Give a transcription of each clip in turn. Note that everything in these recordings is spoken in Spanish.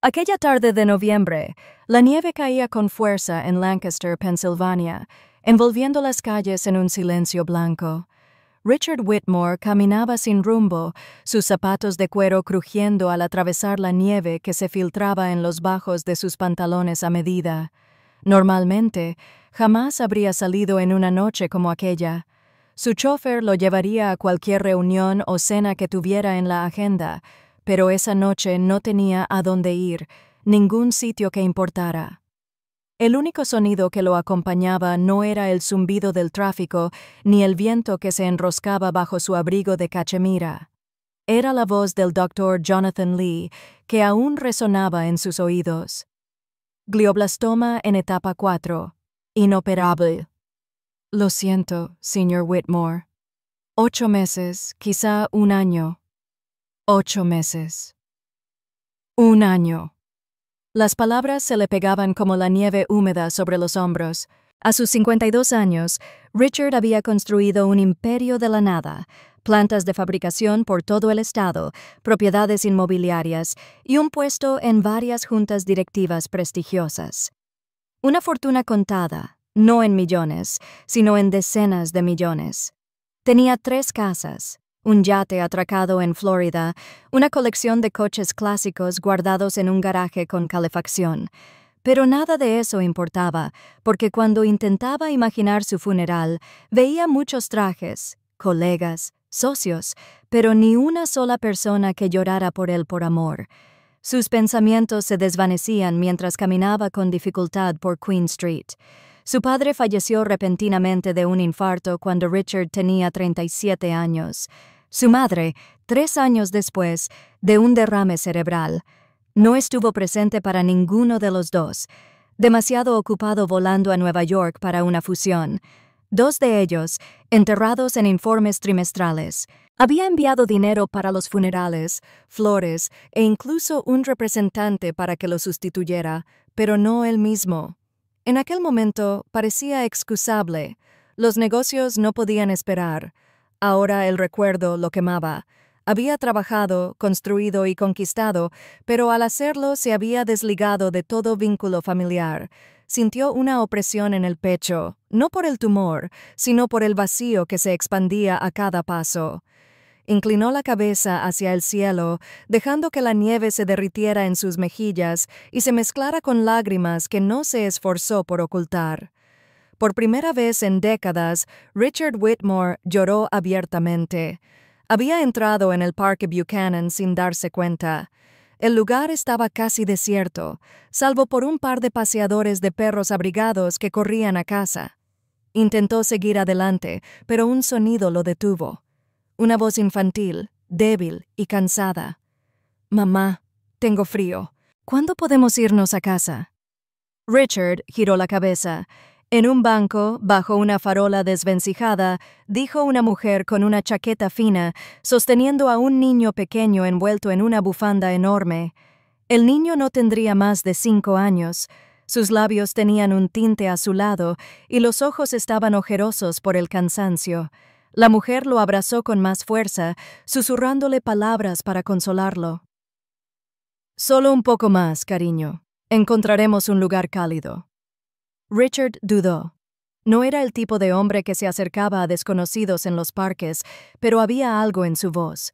Aquella tarde de noviembre, la nieve caía con fuerza en Lancaster, Pensilvania, envolviendo las calles en un silencio blanco. Richard Whitmore caminaba sin rumbo, sus zapatos de cuero crujiendo al atravesar la nieve que se filtraba en los bajos de sus pantalones a medida. Normalmente, jamás habría salido en una noche como aquella. Su chofer lo llevaría a cualquier reunión o cena que tuviera en la agenda, pero esa noche no tenía a dónde ir, ningún sitio que importara. El único sonido que lo acompañaba no era el zumbido del tráfico ni el viento que se enroscaba bajo su abrigo de cachemira. Era la voz del Dr. Jonathan Lee, que aún resonaba en sus oídos. Glioblastoma en etapa 4. Inoperable. Lo siento, señor Whitmore. 8 meses, quizá un año. 8 meses. Un año. Las palabras se le pegaban como la nieve húmeda sobre los hombros. A sus 52 años, Richard había construido un imperio de la nada, plantas de fabricación por todo el estado, propiedades inmobiliarias y un puesto en varias juntas directivas prestigiosas. Una fortuna contada, no en millones, sino en decenas de millones. Tenía 3 casas, un yate atracado en Florida, una colección de coches clásicos guardados en un garaje con calefacción. Pero nada de eso importaba, porque cuando intentaba imaginar su funeral, veía muchos trajes, colegas, socios, pero ni una sola persona que llorara por él por amor. Sus pensamientos se desvanecían mientras caminaba con dificultad por Queen Street. Su padre falleció repentinamente de un infarto cuando Richard tenía 37 años. Su madre, 3 años después, de un derrame cerebral. No estuvo presente para ninguno de los dos, demasiado ocupado volando a Nueva York para una fusión. 2 de ellos, enterrados en informes trimestrales. Había enviado dinero para los funerales, flores e incluso un representante para que lo sustituyera, pero no él mismo. En aquel momento parecía excusable. Los negocios no podían esperar. Ahora el recuerdo lo quemaba. Había trabajado, construido y conquistado, pero al hacerlo se había desligado de todo vínculo familiar. Sintió una opresión en el pecho, no por el tumor, sino por el vacío que se expandía a cada paso. Inclinó la cabeza hacia el cielo, dejando que la nieve se derritiera en sus mejillas y se mezclara con lágrimas que no se esforzó por ocultar. Por primera vez en décadas, Richard Whitmore lloró abiertamente. Había entrado en el Parque Buchanan sin darse cuenta. El lugar estaba casi desierto, salvo por un par de paseadores de perros abrigados que corrían a casa. Intentó seguir adelante, pero un sonido lo detuvo. Una voz infantil, débil y cansada. «Mamá, tengo frío. ¿Cuándo podemos irnos a casa?» Richard giró la cabeza. En un banco, bajo una farola desvencijada, dijo una mujer con una chaqueta fina, sosteniendo a un niño pequeño envuelto en una bufanda enorme. El niño no tendría más de 5 años. Sus labios tenían un tinte azulado y los ojos estaban ojerosos por el cansancio. La mujer lo abrazó con más fuerza, susurrándole palabras para consolarlo. «Solo un poco más, cariño. Encontraremos un lugar cálido». Richard dudó. No era el tipo de hombre que se acercaba a desconocidos en los parques, pero había algo en su voz.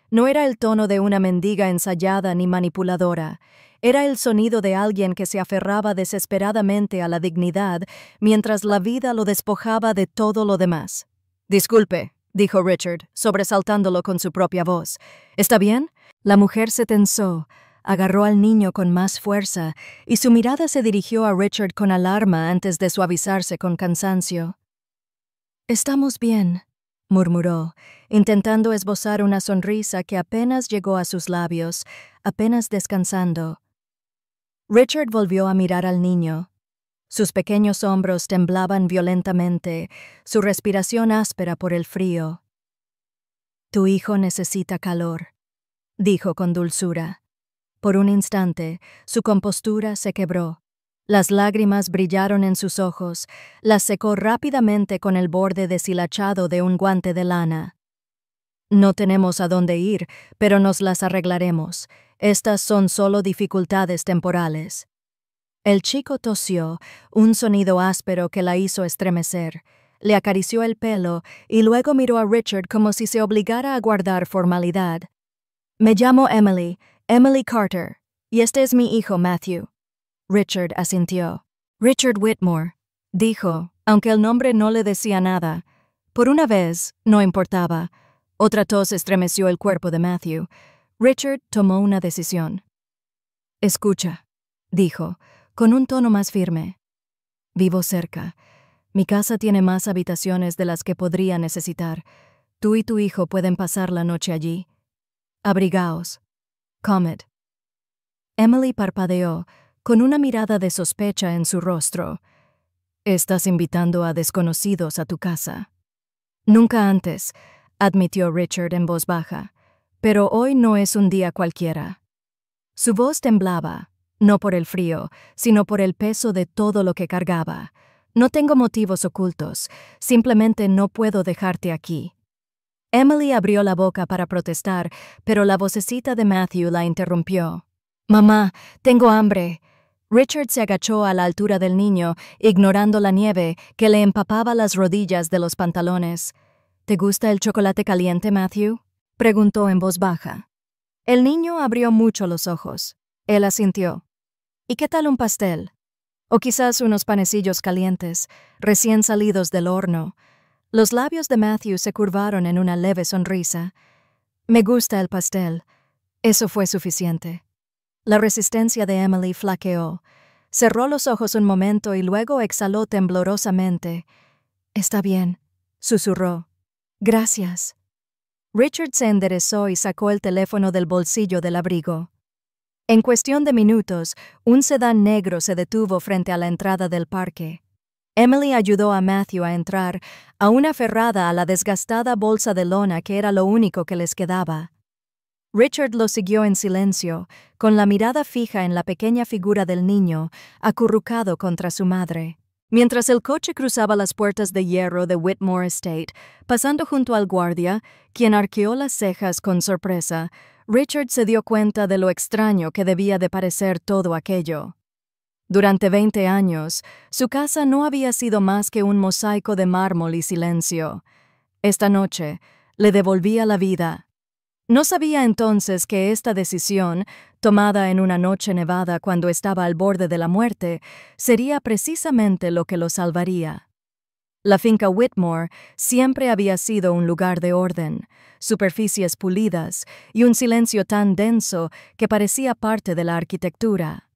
No era el tono de una mendiga ensayada ni manipuladora. Era el sonido de alguien que se aferraba desesperadamente a la dignidad mientras la vida lo despojaba de todo lo demás. «Disculpe», dijo Richard, sobresaltándolo con su propia voz. «¿Está bien?» La mujer se tensó. Agarró al niño con más fuerza y su mirada se dirigió a Richard con alarma antes de suavizarse con cansancio. «Estamos bien», murmuró, intentando esbozar una sonrisa que apenas llegó a sus labios, apenas descansando. Richard volvió a mirar al niño. Sus pequeños hombros temblaban violentamente, su respiración áspera por el frío. «Tu hijo necesita calor», dijo con dulzura. Por un instante, su compostura se quebró. Las lágrimas brillaron en sus ojos, las secó rápidamente con el borde deshilachado de un guante de lana. «No tenemos a dónde ir, pero nos las arreglaremos. Estas son solo dificultades temporales. El chico tosió, un sonido áspero que la hizo estremecer. Le acarició el pelo y luego miró a Richard como si se obligara a guardar formalidad. Me llamo Emily, Emily Carter, y este es mi hijo Matthew. Richard asintió. Richard Whitmore, dijo, aunque el nombre no le decía nada. Por una vez, no importaba. Otra tos estremeció el cuerpo de Matthew. Richard tomó una decisión. Escucha, dijo, con un tono más firme. Vivo cerca. Mi casa tiene más habitaciones de las que podría necesitar. Tú y tu hijo pueden pasar la noche allí. Abrigaos. Comet. Emily parpadeó, con una mirada de sospecha en su rostro. Estás invitando a desconocidos a tu casa. Nunca antes, admitió Richard en voz baja, pero hoy no es un día cualquiera. Su voz temblaba, no por el frío, sino por el peso de todo lo que cargaba. No tengo motivos ocultos, simplemente no puedo dejarte aquí. Emily abrió la boca para protestar, pero la vocecita de Matthew la interrumpió. Mamá, tengo hambre. Richard se agachó a la altura del niño, ignorando la nieve que le empapaba las rodillas de los pantalones. ¿Te gusta el chocolate caliente, Matthew?, preguntó en voz baja. El niño abrió mucho los ojos. Él asintió. ¿Y qué tal un pastel? O quizás unos panecillos calientes, recién salidos del horno. Los labios de Matthew se curvaron en una leve sonrisa. Me gusta el pastel. Eso fue suficiente. La resistencia de Emily flaqueó. Cerró los ojos un momento y luego exhaló temblorosamente. Está bien, susurró. Gracias. Richard se enderezó y sacó el teléfono del bolsillo del abrigo. En cuestión de minutos, un sedán negro se detuvo frente a la entrada del parque. Emily ayudó a Matthew a entrar, aún aferrada a la desgastada bolsa de lona que era lo único que les quedaba. Richard lo siguió en silencio, con la mirada fija en la pequeña figura del niño, acurrucado contra su madre. Mientras el coche cruzaba las puertas de hierro de Whitmore Estate, pasando junto al guardia, quien arqueó las cejas con sorpresa, Richard se dio cuenta de lo extraño que debía de parecer todo aquello. Durante 20 años, su casa no había sido más que un mosaico de mármol y silencio. Esta noche, le devolvía la vida. No sabía entonces que esta decisión, tomada en una noche nevada cuando estaba al borde de la muerte, sería precisamente lo que lo salvaría. La finca Whitmore siempre había sido un lugar de orden, superficies pulidas y un silencio tan denso que parecía parte de la arquitectura.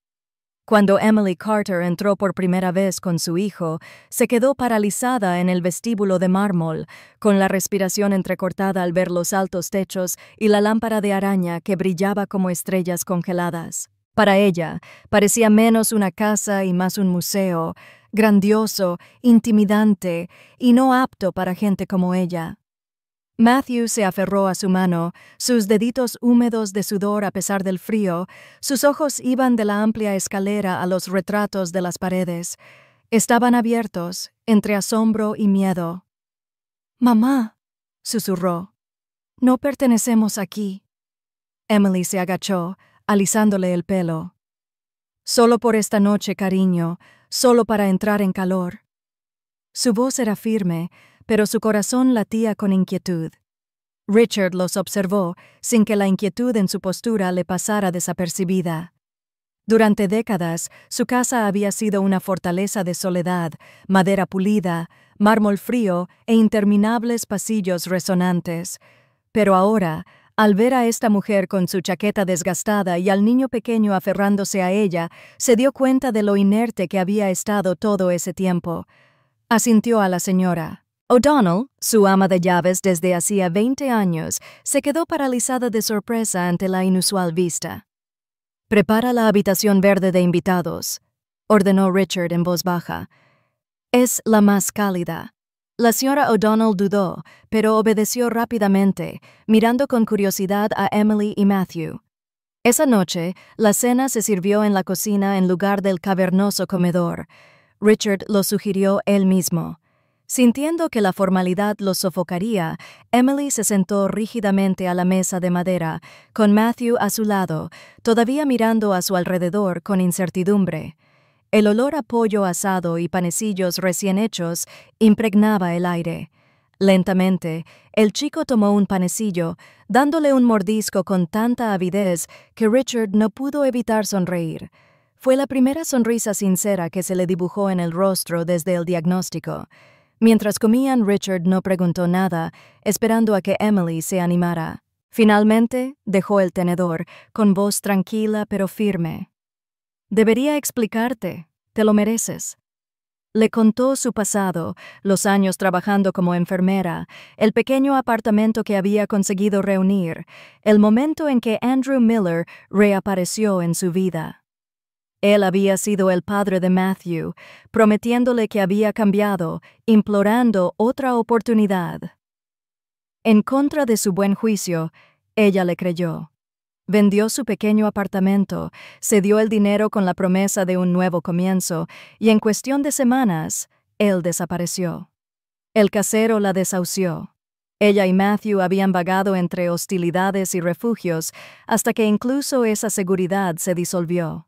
Cuando Emily Carter entró por primera vez con su hijo, se quedó paralizada en el vestíbulo de mármol, con la respiración entrecortada al ver los altos techos y la lámpara de araña que brillaba como estrellas congeladas. Para ella, parecía menos una casa y más un museo, grandioso, intimidante y no apto para gente como ella. Matthew se aferró a su mano, sus deditos húmedos de sudor a pesar del frío, sus ojos iban de la amplia escalera a los retratos de las paredes. Estaban abiertos, entre asombro y miedo. «Mamá», susurró, «no pertenecemos aquí». Emily se agachó, alisándole el pelo. «Solo por esta noche, cariño, solo para entrar en calor». Su voz era firme, pero su corazón latía con inquietud. Richard los observó, sin que la inquietud en su postura le pasara desapercibida. Durante décadas, su casa había sido una fortaleza de soledad, madera pulida, mármol frío e interminables pasillos resonantes. Pero ahora, al ver a esta mujer con su chaqueta desgastada y al niño pequeño aferrándose a ella, se dio cuenta de lo inerte que había estado todo ese tiempo. Asintió a la señora. O'Donnell, su ama de llaves desde hacía 20 años, se quedó paralizada de sorpresa ante la inusual vista. «Prepara la habitación verde de invitados», ordenó Richard en voz baja. «Es la más cálida». La señora O'Donnell dudó, pero obedeció rápidamente, mirando con curiosidad a Emily y Matthew. Esa noche, la cena se sirvió en la cocina en lugar del cavernoso comedor. Richard lo sugirió él mismo. Sintiendo que la formalidad los sofocaría, Emily se sentó rígidamente a la mesa de madera, con Matthew a su lado, todavía mirando a su alrededor con incertidumbre. El olor a pollo asado y panecillos recién hechos impregnaba el aire. Lentamente, el chico tomó un panecillo, dándole un mordisco con tanta avidez que Richard no pudo evitar sonreír. Fue la primera sonrisa sincera que se le dibujó en el rostro desde el diagnóstico. Mientras comían, Richard no preguntó nada, esperando a que Emily se animara. Finalmente, dejó el tenedor, con voz tranquila pero firme. «Debería explicarte. Te lo mereces». Le contó su pasado, los años trabajando como enfermera, el pequeño apartamento que había conseguido reunir, el momento en que Andrew Miller reapareció en su vida. Él había sido el padre de Matthew, prometiéndole que había cambiado, implorando otra oportunidad. En contra de su buen juicio, ella le creyó. Vendió su pequeño apartamento, se dio el dinero con la promesa de un nuevo comienzo, y en cuestión de semanas, él desapareció. El casero la desahució. Ella y Matthew habían vagado entre hostilidades y refugios, hasta que incluso esa seguridad se disolvió.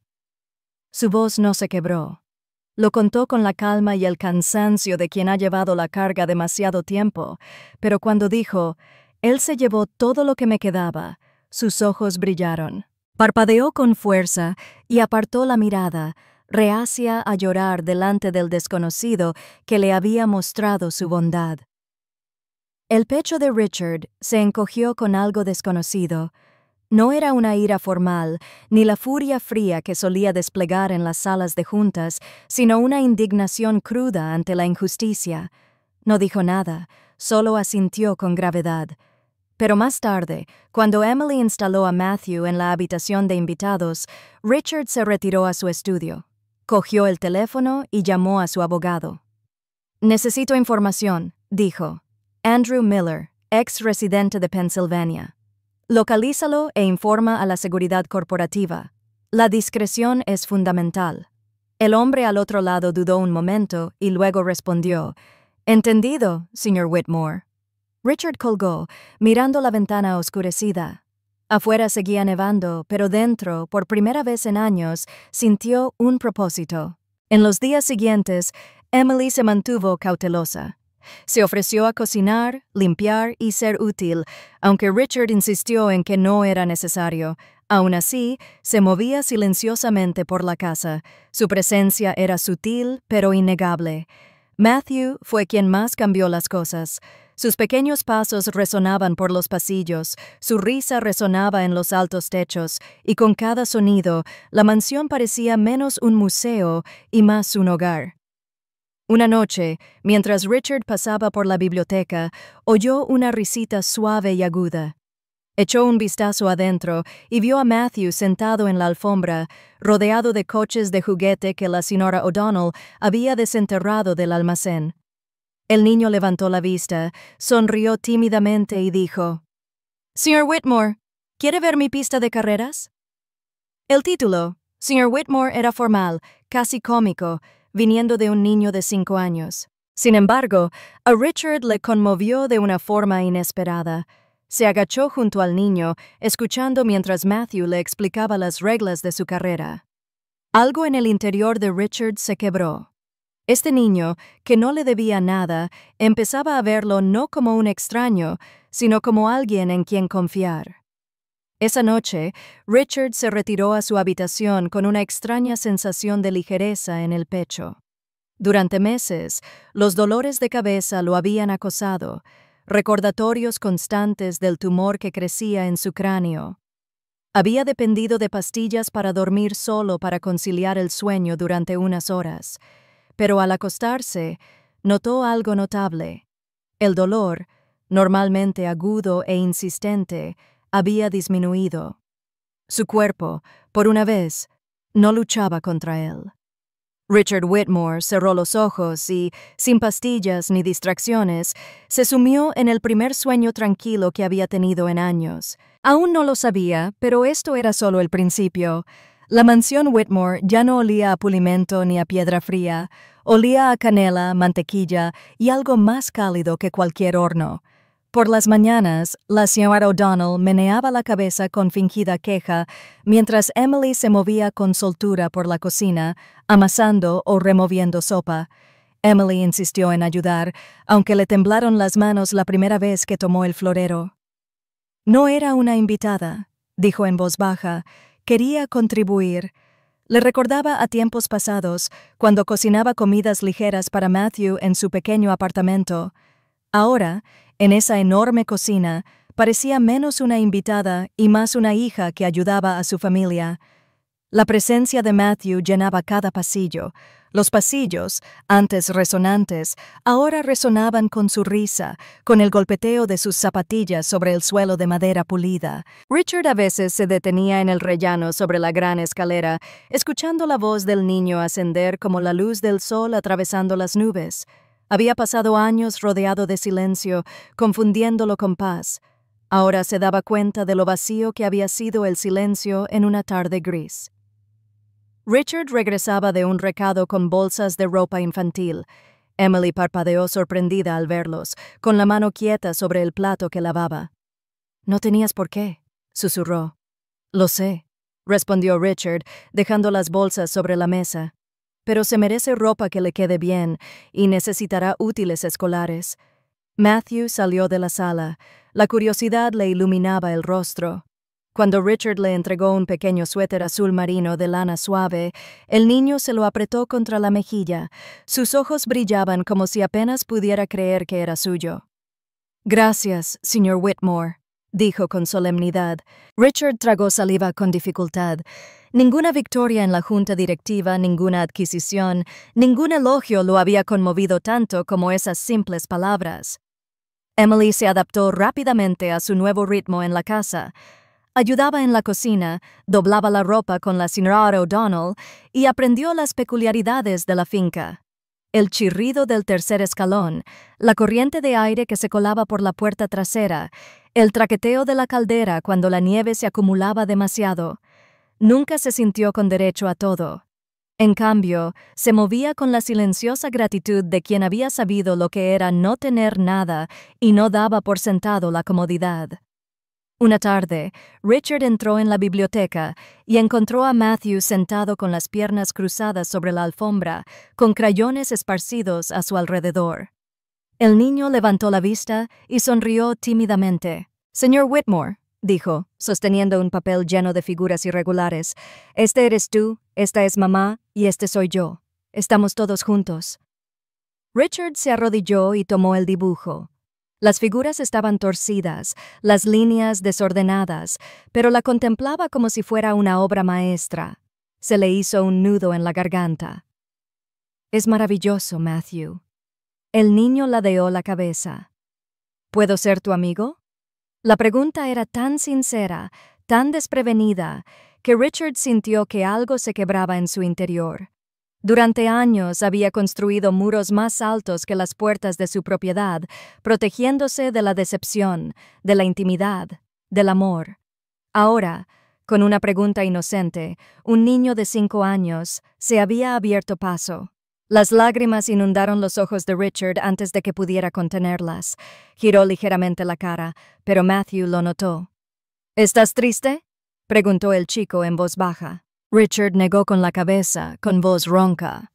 Su voz no se quebró. Lo contó con la calma y el cansancio de quien ha llevado la carga demasiado tiempo, pero cuando dijo, «Él se llevó todo lo que me quedaba», sus ojos brillaron. Parpadeó con fuerza y apartó la mirada, reacia a llorar delante del desconocido que le había mostrado su bondad. El pecho de Richard se encogió con algo desconocido. No era una ira formal, ni la furia fría que solía desplegar en las salas de juntas, sino una indignación cruda ante la injusticia. No dijo nada, solo asintió con gravedad. Pero más tarde, cuando Emily instaló a Matthew en la habitación de invitados, Richard se retiró a su estudio. Cogió el teléfono y llamó a su abogado. «Necesito información», dijo. «Andrew Miller, ex residente de Pennsylvania. Localízalo e informa a la seguridad corporativa. La discreción es fundamental». El hombre al otro lado dudó un momento y luego respondió, «Entendido, señor Whitmore». Richard colgó, mirando la ventana oscurecida. Afuera seguía nevando, pero dentro, por primera vez en años, sintió un propósito. En los días siguientes, Emily se mantuvo cautelosa. Se ofreció a cocinar, limpiar y ser útil, aunque Richard insistió en que no era necesario. Aún así, se movía silenciosamente por la casa. Su presencia era sutil, pero innegable. Matthew fue quien más cambió las cosas. Sus pequeños pasos resonaban por los pasillos, su risa resonaba en los altos techos, y con cada sonido, la mansión parecía menos un museo y más un hogar. Una noche, mientras Richard pasaba por la biblioteca, oyó una risita suave y aguda. Echó un vistazo adentro y vio a Matthew sentado en la alfombra, rodeado de coches de juguete que la señora O'Donnell había desenterrado del almacén. El niño levantó la vista, sonrió tímidamente y dijo, «Señor Whitmore, ¿quiere ver mi pista de carreras?» El título, Señor Whitmore, era formal, casi cómico, viniendo de un niño de 5 años. Sin embargo, a Richard le conmovió de una forma inesperada. Se agachó junto al niño, escuchando mientras Matthew le explicaba las reglas de su carrera. Algo en el interior de Richard se quebró. Este niño, que no le debía nada, empezaba a verlo no como un extraño, sino como alguien en quien confiar. Esa noche, Richard se retiró a su habitación con una extraña sensación de ligereza en el pecho. Durante meses, los dolores de cabeza lo habían acosado, recordatorios constantes del tumor que crecía en su cráneo. Había dependido de pastillas para dormir solo para conciliar el sueño durante unas horas. Pero al acostarse, notó algo notable. El dolor, normalmente agudo e insistente, había disminuido. Su cuerpo, por una vez, no luchaba contra él. Richard Whitmore cerró los ojos y, sin pastillas ni distracciones, se sumió en el primer sueño tranquilo que había tenido en años. Aún no lo sabía, pero esto era solo el principio. La mansión Whitmore ya no olía a pulimento ni a piedra fría, olía a canela, mantequilla y algo más cálido que cualquier horno. Por las mañanas, la señora O'Donnell meneaba la cabeza con fingida queja, mientras Emily se movía con soltura por la cocina, amasando o removiendo sopa. Emily insistió en ayudar, aunque le temblaron las manos la primera vez que tomó el florero. No era una invitada, dijo en voz baja. Quería contribuir. Le recordaba a tiempos pasados, cuando cocinaba comidas ligeras para Matthew en su pequeño apartamento. Ahora, en esa enorme cocina, parecía menos una invitada y más una hija que ayudaba a su familia. La presencia de Matthew llenaba cada pasillo. Los pasillos, antes resonantes, ahora resonaban con su risa, con el golpeteo de sus zapatillas sobre el suelo de madera pulida. Richard a veces se detenía en el rellano sobre la gran escalera, escuchando la voz del niño ascender como la luz del sol atravesando las nubes. Había pasado años rodeado de silencio, confundiéndolo con paz. Ahora se daba cuenta de lo vacío que había sido el silencio en una tarde gris. Richard regresaba de un recado con bolsas de ropa infantil. Emily parpadeó sorprendida al verlos, con la mano quieta sobre el plato que lavaba. «No tenías por qué», susurró. «Lo sé», respondió Richard, dejando las bolsas sobre la mesa. «Pero se merece ropa que le quede bien y necesitará útiles escolares». Matthew salió de la sala. La curiosidad le iluminaba el rostro. Cuando Richard le entregó un pequeño suéter azul marino de lana suave, el niño se lo apretó contra la mejilla. Sus ojos brillaban como si apenas pudiera creer que era suyo. «Gracias, señor Whitmore», dijo con solemnidad. Richard tragó saliva con dificultad. Ninguna victoria en la junta directiva, ninguna adquisición, ningún elogio lo había conmovido tanto como esas simples palabras. Emily se adaptó rápidamente a su nuevo ritmo en la casa. Ayudaba en la cocina, doblaba la ropa con la señora O'Donnell y aprendió las peculiaridades de la finca. El chirrido del tercer escalón, la corriente de aire que se colaba por la puerta trasera, el traqueteo de la caldera cuando la nieve se acumulaba demasiado. Nunca se sintió con derecho a todo. En cambio, se movía con la silenciosa gratitud de quien había sabido lo que era no tener nada y no daba por sentado la comodidad. Una tarde, Richard entró en la biblioteca y encontró a Matthew sentado con las piernas cruzadas sobre la alfombra, con crayones esparcidos a su alrededor. El niño levantó la vista y sonrió tímidamente. «Señor Whitmore», dijo, sosteniendo un papel lleno de figuras irregulares, «este eres tú, esta es mamá y este soy yo. Estamos todos juntos». Richard se arrodilló y tomó el dibujo. Las figuras estaban torcidas, las líneas desordenadas, pero la contemplaba como si fuera una obra maestra. Se le hizo un nudo en la garganta. «Es maravilloso, Matthew». El niño ladeó la cabeza. «¿Puedo ser tu amigo?» La pregunta era tan sincera, tan desprevenida, que Richard sintió que algo se quebraba en su interior. Durante años había construido muros más altos que las puertas de su propiedad, protegiéndose de la decepción, de la intimidad, del amor. Ahora, con una pregunta inocente, un niño de 5 años se había abierto paso. Las lágrimas inundaron los ojos de Richard antes de que pudiera contenerlas. Giró ligeramente la cara, pero Matthew lo notó. «¿Estás triste?», preguntó el chico en voz baja. Richard negó con la cabeza, con voz ronca.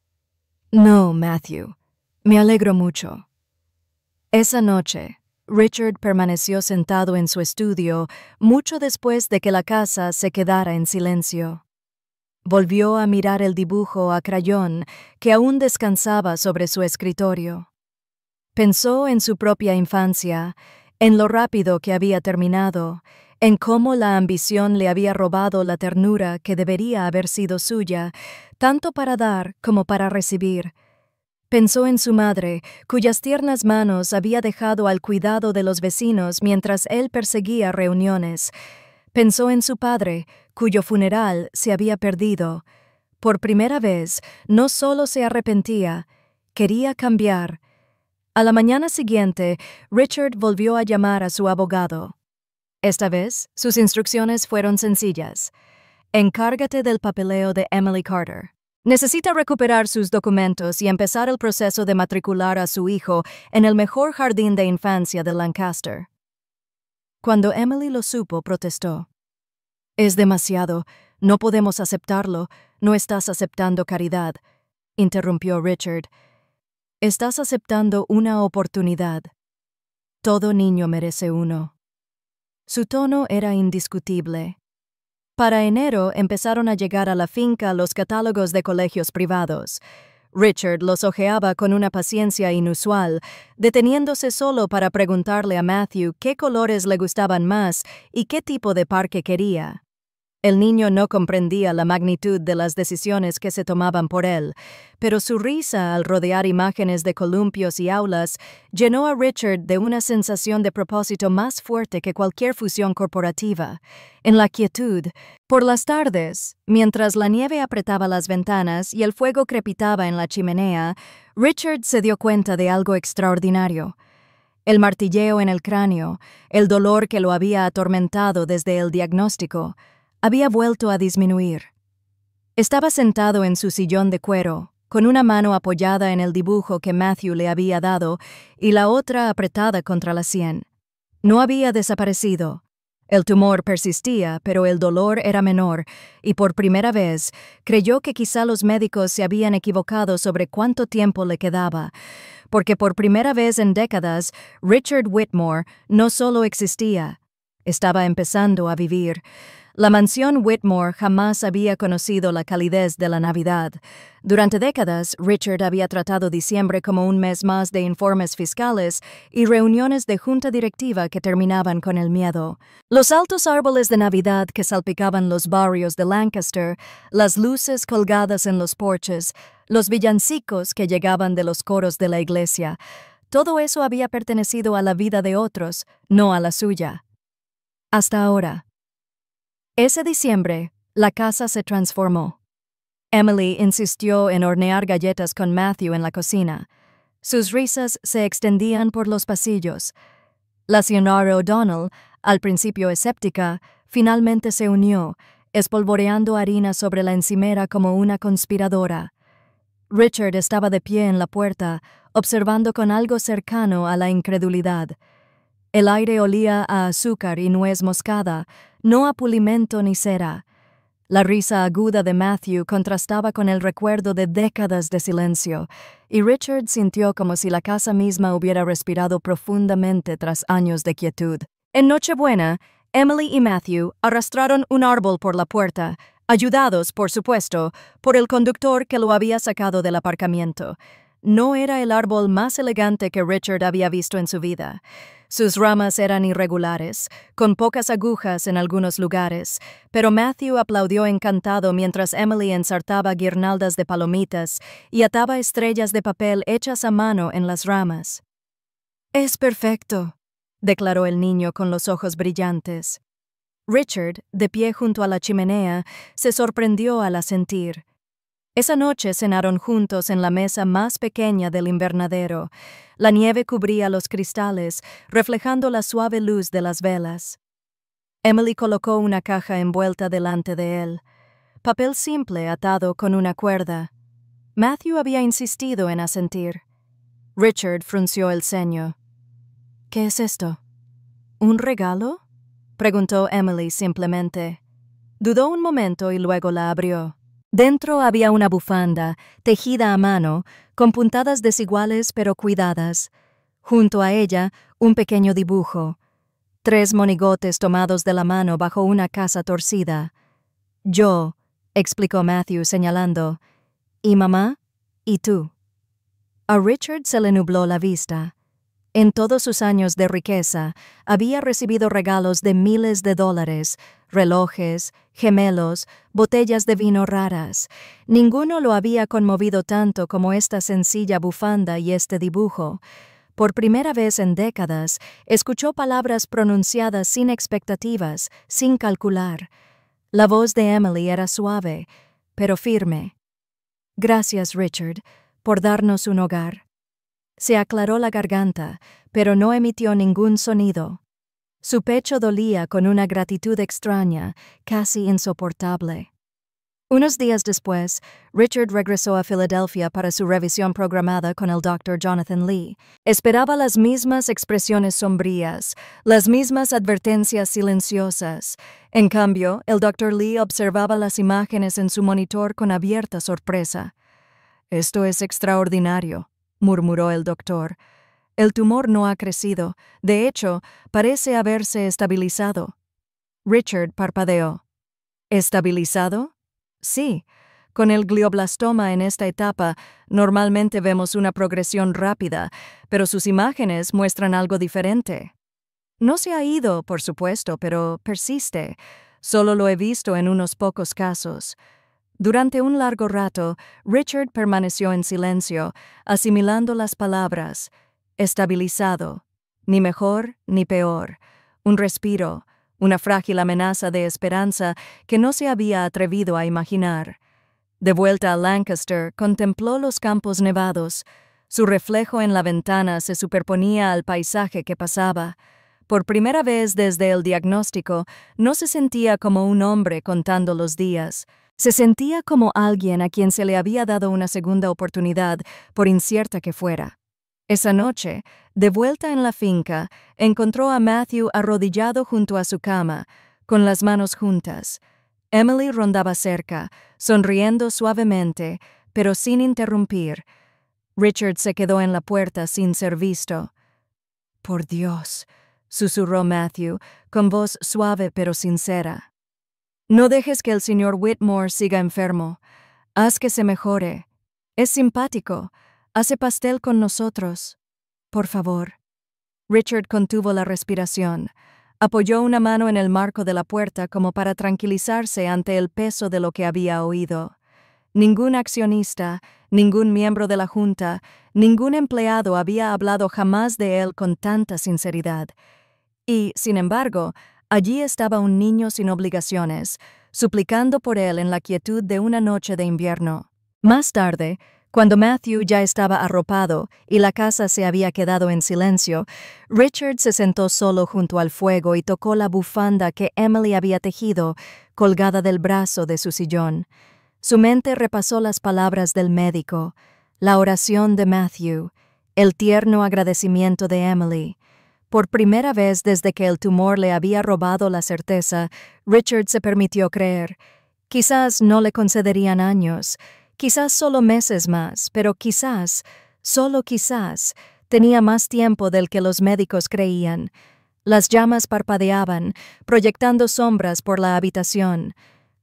«No, Matthew. Me alegro mucho». Esa noche, Richard permaneció sentado en su estudio mucho después de que la casa se quedara en silencio. Volvió a mirar el dibujo a crayón que aún descansaba sobre su escritorio. Pensó en su propia infancia, en lo rápido que había terminado, en cómo la ambición le había robado la ternura que debería haber sido suya, tanto para dar como para recibir. Pensó en su madre, cuyas tiernas manos había dejado al cuidado de los vecinos mientras él perseguía reuniones. Pensó en su padre, cuyo funeral se había perdido. Por primera vez, no solo se arrepentía, quería cambiar. A la mañana siguiente, Richard volvió a llamar a su abogado. Esta vez, sus instrucciones fueron sencillas. Encárgate del papeleo de Emily Carter. Necesita recuperar sus documentos y empezar el proceso de matricular a su hijo en el mejor jardín de infancia de Lancaster. Cuando Emily lo supo, protestó. «Es demasiado. No podemos aceptarlo. No estás aceptando caridad», interrumpió Richard. «Estás aceptando una oportunidad. Todo niño merece uno». Su tono era indiscutible. Para enero empezaron a llegar a la finca los catálogos de colegios privados. Richard los hojeaba con una paciencia inusual, deteniéndose solo para preguntarle a Matthew qué colores le gustaban más y qué tipo de parque quería. El niño no comprendía la magnitud de las decisiones que se tomaban por él, pero su risa al rodear imágenes de columpios y aulas llenó a Richard de una sensación de propósito más fuerte que cualquier fusión corporativa. En la quietud, por las tardes, mientras la nieve apretaba las ventanas y el fuego crepitaba en la chimenea, Richard se dio cuenta de algo extraordinario. El martilleo en el cráneo, el dolor que lo había atormentado desde el diagnóstico, había vuelto a disminuir. Estaba sentado en su sillón de cuero, con una mano apoyada en el dibujo que Matthew le había dado y la otra apretada contra la sien. No había desaparecido. El tumor persistía, pero el dolor era menor, y por primera vez creyó que quizá los médicos se habían equivocado sobre cuánto tiempo le quedaba, porque por primera vez en décadas Richard Whitmore no solo existía, estaba empezando a vivir. La mansión Whitmore jamás había conocido la calidez de la Navidad. Durante décadas, Richard había tratado diciembre como un mes más de informes fiscales y reuniones de junta directiva que terminaban con el miedo. Los altos árboles de Navidad que salpicaban los barrios de Lancaster, las luces colgadas en los porches, los villancicos que llegaban de los coros de la iglesia, todo eso había pertenecido a la vida de otros, no a la suya. Hasta ahora. Ese diciembre, la casa se transformó. Emily insistió en hornear galletas con Matthew en la cocina. Sus risas se extendían por los pasillos. La señora O'Donnell, al principio escéptica, finalmente se unió, espolvoreando harina sobre la encimera como una conspiradora. Richard estaba de pie en la puerta, observando con algo cercano a la incredulidad. El aire olía a azúcar y nuez moscada, no a pulimento ni cera. La risa aguda de Matthew contrastaba con el recuerdo de décadas de silencio, y Richard sintió como si la casa misma hubiera respirado profundamente tras años de quietud. En Nochebuena, Emily y Matthew arrastraron un árbol por la puerta, ayudados, por supuesto, por el conductor que lo había sacado del aparcamiento. No era el árbol más elegante que Richard había visto en su vida. Sus ramas eran irregulares, con pocas agujas en algunos lugares, pero Matthew aplaudió encantado mientras Emily ensartaba guirnaldas de palomitas y ataba estrellas de papel hechas a mano en las ramas. «Es perfecto», declaró el niño con los ojos brillantes. Richard, de pie junto a la chimenea, se sorprendió al asentir. Esa noche cenaron juntos en la mesa más pequeña del invernadero. La nieve cubría los cristales, reflejando la suave luz de las velas. Emily colocó una caja envuelta delante de él. Papel simple atado con una cuerda. Matthew había insistido en asentir. Richard frunció el ceño. «¿Qué es esto? ¿Un regalo?», preguntó Emily simplemente. Dudó un momento y luego la abrió. Dentro había una bufanda, tejida a mano, con puntadas desiguales pero cuidadas. Junto a ella, un pequeño dibujo. 3 monigotes tomados de la mano bajo una casa torcida. «Yo», explicó Matthew señalando, «y mamá, y tú». A Richard se le nubló la vista. En todos sus años de riqueza, había recibido regalos de miles de dólares, relojes, gemelos, botellas de vino raras. Ninguno lo había conmovido tanto como esta sencilla bufanda y este dibujo. Por primera vez en décadas, escuchó palabras pronunciadas sin expectativas, sin calcular. La voz de Emily era suave, pero firme. «Gracias, Richard, por darnos un hogar». Se aclaró la garganta, pero no emitió ningún sonido. Su pecho dolía con una gratitud extraña, casi insoportable. Unos días después, Richard regresó a Filadelfia para su revisión programada con el Dr. Jonathan Lee. Esperaba las mismas expresiones sombrías, las mismas advertencias silenciosas. En cambio, el Dr. Lee observaba las imágenes en su monitor con abierta sorpresa. «Esto es extraordinario», murmuró el doctor. «El tumor no ha crecido. De hecho, parece haberse estabilizado». Richard parpadeó. ¿Estabilizado? Sí. Con el glioblastoma en esta etapa, normalmente vemos una progresión rápida, pero sus imágenes muestran algo diferente. No se ha ido, por supuesto, pero persiste. Solo lo he visto en unos pocos casos. Durante un largo rato, Richard permaneció en silencio, asimilando las palabras. Estabilizado. Ni mejor ni peor. Un respiro. Una frágil amenaza de esperanza que no se había atrevido a imaginar. De vuelta a Lancaster, contempló los campos nevados. Su reflejo en la ventana se superponía al paisaje que pasaba. Por primera vez desde el diagnóstico, no se sentía como un hombre contando los días. Se sentía como alguien a quien se le había dado una segunda oportunidad, por incierta que fuera. Esa noche, de vuelta en la finca, encontró a Matthew arrodillado junto a su cama, con las manos juntas. Emily rondaba cerca, sonriendo suavemente, pero sin interrumpir. Richard se quedó en la puerta sin ser visto. «Por Dios», susurró Matthew, con voz suave pero sincera. «No dejes que el señor Whitmore siga enfermo. Haz que se mejore. Es simpático. Hace pastel con nosotros. Por favor». Richard contuvo la respiración. Apoyó una mano en el marco de la puerta como para tranquilizarse ante el peso de lo que había oído. Ningún accionista, ningún miembro de la junta, ningún empleado había hablado jamás de él con tanta sinceridad. Y, sin embargo, allí estaba un niño sin obligaciones, suplicando por él en la quietud de una noche de invierno. Más tarde, cuando Matthew ya estaba arropado y la casa se había quedado en silencio, Richard se sentó solo junto al fuego y tocó la bufanda que Emily había tejido, colgada del brazo de su sillón. Su mente repasó las palabras del médico, la oración de Matthew, el tierno agradecimiento de Emily. Por primera vez desde que el tumor le había robado la certeza, Richard se permitió creer. Quizás no le concederían años, quizás solo meses más, pero quizás, solo quizás, tenía más tiempo del que los médicos creían. Las llamas parpadeaban, proyectando sombras por la habitación.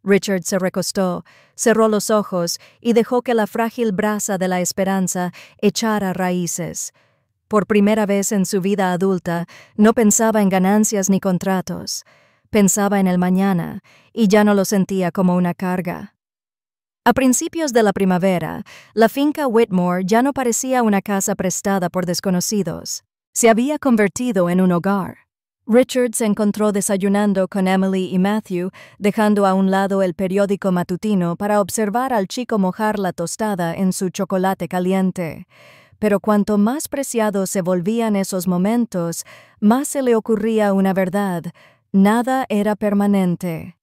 Richard se recostó, cerró los ojos y dejó que la frágil brasa de la esperanza echara raíces. Por primera vez en su vida adulta, no pensaba en ganancias ni contratos. Pensaba en el mañana, y ya no lo sentía como una carga. A principios de la primavera, la finca Whitmore ya no parecía una casa prestada por desconocidos. Se había convertido en un hogar. Richard se encontró desayunando con Emily y Matthew, dejando a un lado el periódico matutino para observar al chico mojar la tostada en su chocolate caliente. Pero cuanto más preciados se volvían esos momentos, más se le ocurría una verdad: nada era permanente.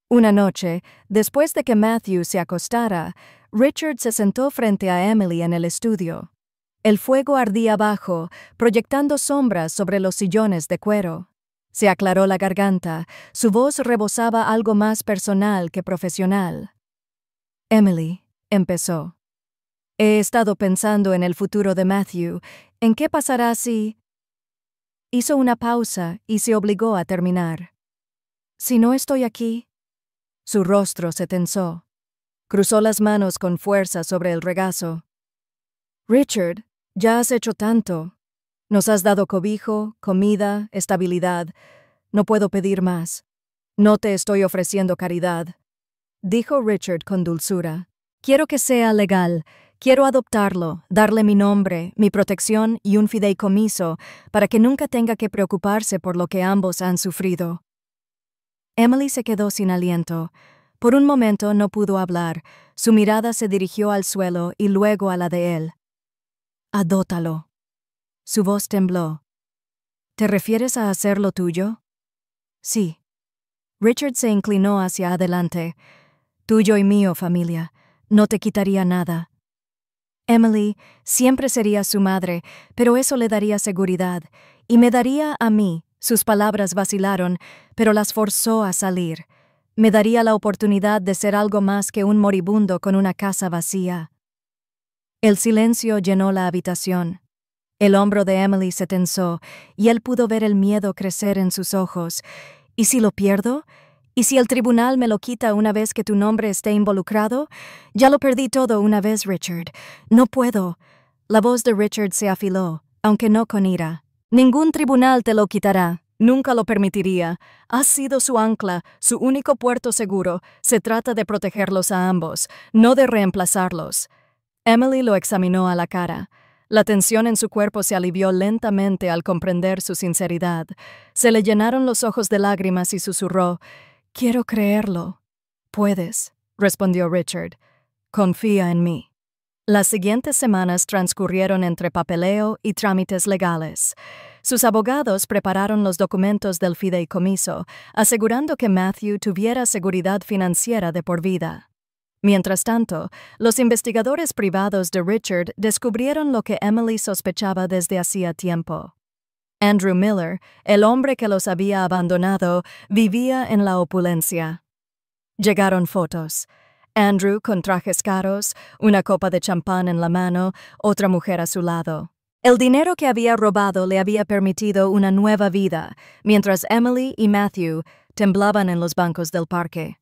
Una noche, después de que Matthew se acostara, Richard se sentó frente a Emily en el estudio. El fuego ardía abajo, proyectando sombras sobre los sillones de cuero. Se aclaró la garganta, su voz rebosaba algo más personal que profesional. «Emily», empezó. «He estado pensando en el futuro de Matthew. ¿En qué pasará si...?» Hizo una pausa y se obligó a terminar. «Si no estoy aquí...» Su rostro se tensó. Cruzó las manos con fuerza sobre el regazo. «Richard, ya has hecho tanto. Nos has dado cobijo, comida, estabilidad. No puedo pedir más. No te estoy ofreciendo caridad», dijo Richard con dulzura. «Quiero que sea legal. Quiero adoptarlo, darle mi nombre, mi protección y un fideicomiso para que nunca tenga que preocuparse por lo que ambos han sufrido». Emily se quedó sin aliento. Por un momento no pudo hablar. Su mirada se dirigió al suelo y luego a la de él. «Adótalo». Su voz tembló. ¿Te refieres a hacer lo tuyo? Sí. Richard se inclinó hacia adelante. Tuyo y mío, familia. No te quitaría nada. Emily siempre sería su madre, pero eso le daría seguridad, y me daría a mí. Sus palabras vacilaron, pero las forzó a salir. Me daría la oportunidad de ser algo más que un moribundo con una casa vacía. El silencio llenó la habitación. El hombro de Emily se tensó, y él pudo ver el miedo crecer en sus ojos. ¿Y si lo pierdo? ¿Y si el tribunal me lo quita una vez que tu nombre esté involucrado? Ya lo perdí todo una vez, Richard. No puedo. La voz de Richard se afiló, aunque no con ira. Ningún tribunal te lo quitará. Nunca lo permitiría. Has sido su ancla, su único puerto seguro. Se trata de protegerlos a ambos, no de reemplazarlos. Emily lo examinó a la cara. La tensión en su cuerpo se alivió lentamente al comprender su sinceridad. Se le llenaron los ojos de lágrimas y susurró: «Quiero creerlo». «Puedes», respondió Richard. «Confía en mí». Las siguientes semanas transcurrieron entre papeleo y trámites legales. Sus abogados prepararon los documentos del fideicomiso, asegurando que Matthew tuviera seguridad financiera de por vida. Mientras tanto, los investigadores privados de Richard descubrieron lo que Emily sospechaba desde hacía tiempo. Andrew Miller, el hombre que los había abandonado, vivía en la opulencia. Llegaron fotos. Andrew con trajes caros, una copa de champán en la mano, otra mujer a su lado. El dinero que había robado le había permitido una nueva vida, mientras Emily y Matthew temblaban en los bancos del parque.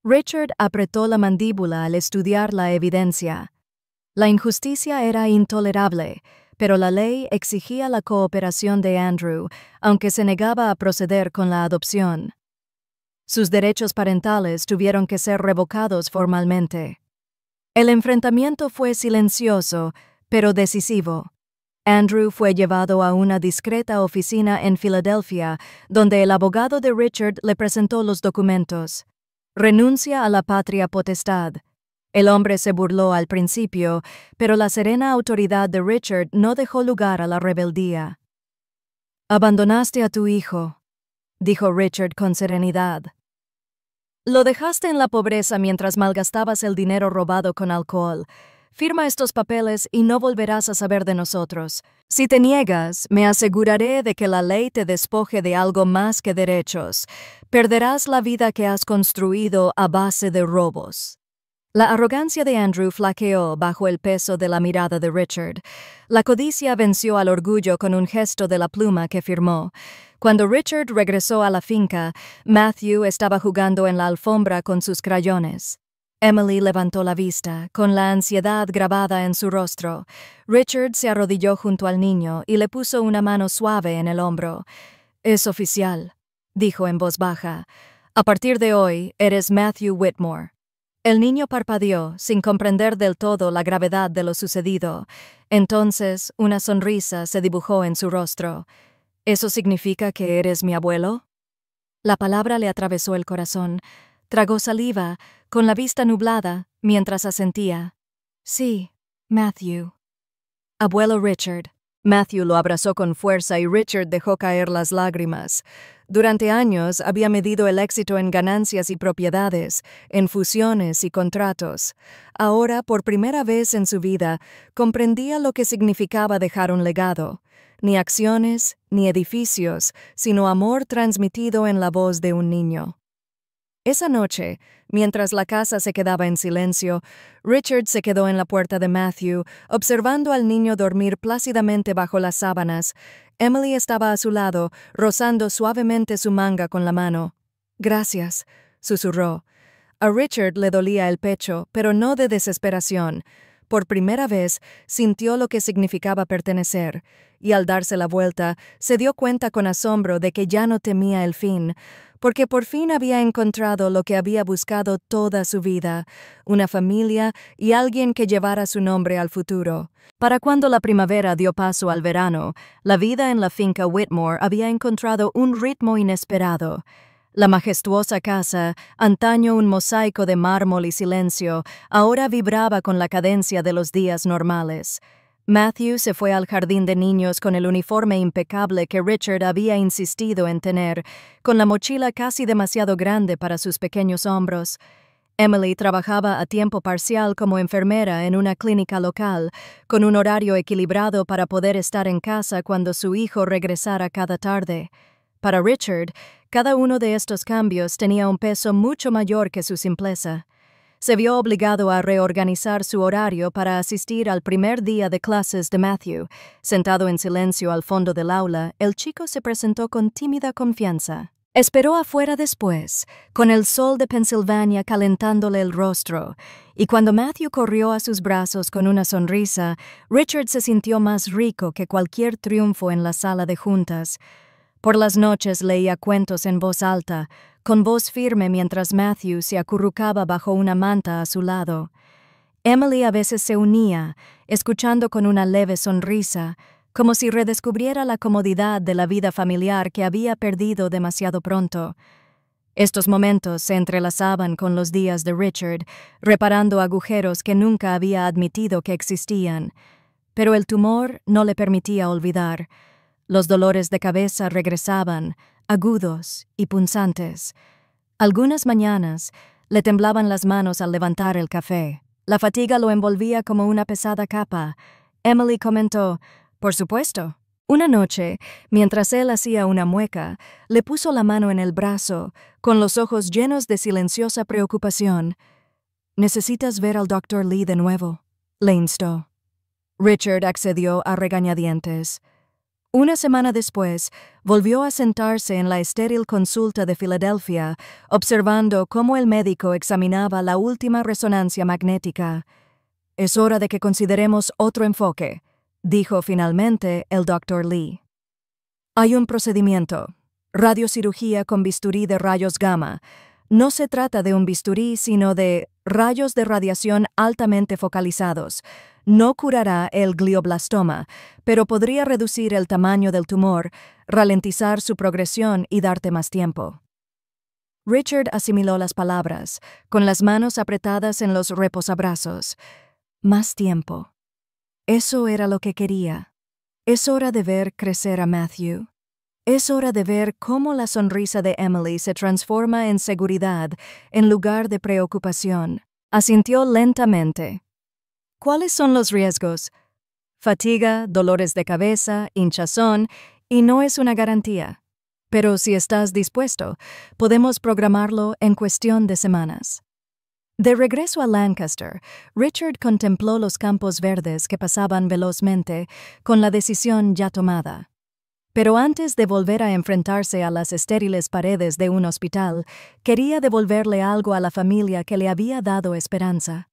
Richard apretó la mandíbula al estudiar la evidencia. La injusticia era intolerable, pero la ley exigía la cooperación de Andrew, aunque se negaba a proceder con la adopción. Sus derechos parentales tuvieron que ser revocados formalmente. El enfrentamiento fue silencioso, pero decisivo. Andrew fue llevado a una discreta oficina en Filadelfia, donde el abogado de Richard le presentó los documentos. Renuncia a la patria potestad. El hombre se burló al principio, pero la serena autoridad de Richard no dejó lugar a la rebeldía. «Abandonaste a tu hijo», dijo Richard con serenidad. «Lo dejaste en la pobreza mientras malgastabas el dinero robado con alcohol. Firma estos papeles y no volverás a saber de nosotros. Si te niegas, me aseguraré de que la ley te despoje de algo más que derechos. Perderás la vida que has construido a base de robos». La arrogancia de Andrew flaqueó bajo el peso de la mirada de Richard. La codicia venció al orgullo con un gesto de la pluma que firmó. Cuando Richard regresó a la finca, Matthew estaba jugando en la alfombra con sus crayones. Emily levantó la vista, con la ansiedad grabada en su rostro. Richard se arrodilló junto al niño y le puso una mano suave en el hombro. «Es oficial», dijo en voz baja. «A partir de hoy, eres Matthew Whitmore». El niño parpadeó, sin comprender del todo la gravedad de lo sucedido. Entonces, una sonrisa se dibujó en su rostro. «¿Eso significa que eres mi abuelo?» La palabra le atravesó el corazón. Tragó saliva, con la vista nublada, mientras asentía. «Sí, Matthew». «Abuelo Richard». Matthew lo abrazó con fuerza y Richard dejó caer las lágrimas. Durante años había medido el éxito en ganancias y propiedades, en fusiones y contratos. Ahora, por primera vez en su vida, comprendía lo que significaba dejar un legado. Ni acciones, ni edificios, sino amor transmitido en la voz de un niño. Esa noche, mientras la casa se quedaba en silencio, Richard se quedó en la puerta de Matthew, observando al niño dormir plácidamente bajo las sábanas. Emily estaba a su lado, rozando suavemente su manga con la mano. «Gracias», susurró. A Richard le dolía el pecho, pero no de desesperación. Por primera vez sintió lo que significaba pertenecer, y al darse la vuelta, se dio cuenta con asombro de que ya no temía el fin, porque por fin había encontrado lo que había buscado toda su vida, una familia y alguien que llevara su nombre al futuro. Para cuando la primavera dio paso al verano, la vida en la finca Whitmore había encontrado un ritmo inesperado. La majestuosa casa, antaño un mosaico de mármol y silencio, ahora vibraba con la cadencia de los días normales. Matthew se fue al jardín de niños con el uniforme impecable que Richard había insistido en tener, con la mochila casi demasiado grande para sus pequeños hombros. Emily trabajaba a tiempo parcial como enfermera en una clínica local, con un horario equilibrado para poder estar en casa cuando su hijo regresara cada tarde. Para Richard, cada uno de estos cambios tenía un peso mucho mayor que su simpleza. Se vio obligado a reorganizar su horario para asistir al primer día de clases de Matthew. Sentado en silencio al fondo del aula, el chico se presentó con tímida confianza. Esperó afuera después, con el sol de Pensilvania calentándole el rostro, y cuando Matthew corrió a sus brazos con una sonrisa, Richard se sintió más rico que cualquier triunfo en la sala de juntas. Por las noches leía cuentos en voz alta, con voz firme mientras Matthew se acurrucaba bajo una manta a su lado. Emily a veces se unía, escuchando con una leve sonrisa, como si redescubriera la comodidad de la vida familiar que había perdido demasiado pronto. Estos momentos se entrelazaban con los días de Richard, reparando agujeros que nunca había admitido que existían. Pero el tumor no le permitía olvidar. Los dolores de cabeza regresaban, agudos y punzantes. Algunas mañanas le temblaban las manos al levantar el café. La fatiga lo envolvía como una pesada capa. Emily comentó, «Por supuesto». Una noche, mientras él hacía una mueca, le puso la mano en el brazo, con los ojos llenos de silenciosa preocupación. «Necesitas ver al Dr. Lee de nuevo», le instó. Richard accedió a regañadientes. Una semana después, volvió a sentarse en la estéril consulta de Filadelfia, observando cómo el médico examinaba la última resonancia magnética. «Es hora de que consideremos otro enfoque», dijo finalmente el Dr. Lee. «Hay un procedimiento, radiocirugía con bisturí de rayos gamma. No se trata de un bisturí, sino de rayos de radiación altamente focalizados. No curará el glioblastoma, pero podría reducir el tamaño del tumor, ralentizar su progresión y darte más tiempo». Richard asimiló las palabras, con las manos apretadas en los reposabrazos. Más tiempo. Eso era lo que quería. Es hora de ver crecer a Matthew. Es hora de ver cómo la sonrisa de Emily se transforma en seguridad en lugar de preocupación. Asintió lentamente. ¿Cuáles son los riesgos? Fatiga, dolores de cabeza, hinchazón, y no es una garantía. Pero si estás dispuesto, podemos programarlo en cuestión de semanas. De regreso a Lancaster, Richard contempló los campos verdes que pasaban velozmente, con la decisión ya tomada. Pero antes de volver a enfrentarse a las estériles paredes de un hospital, quería devolverle algo a la familia que le había dado esperanza.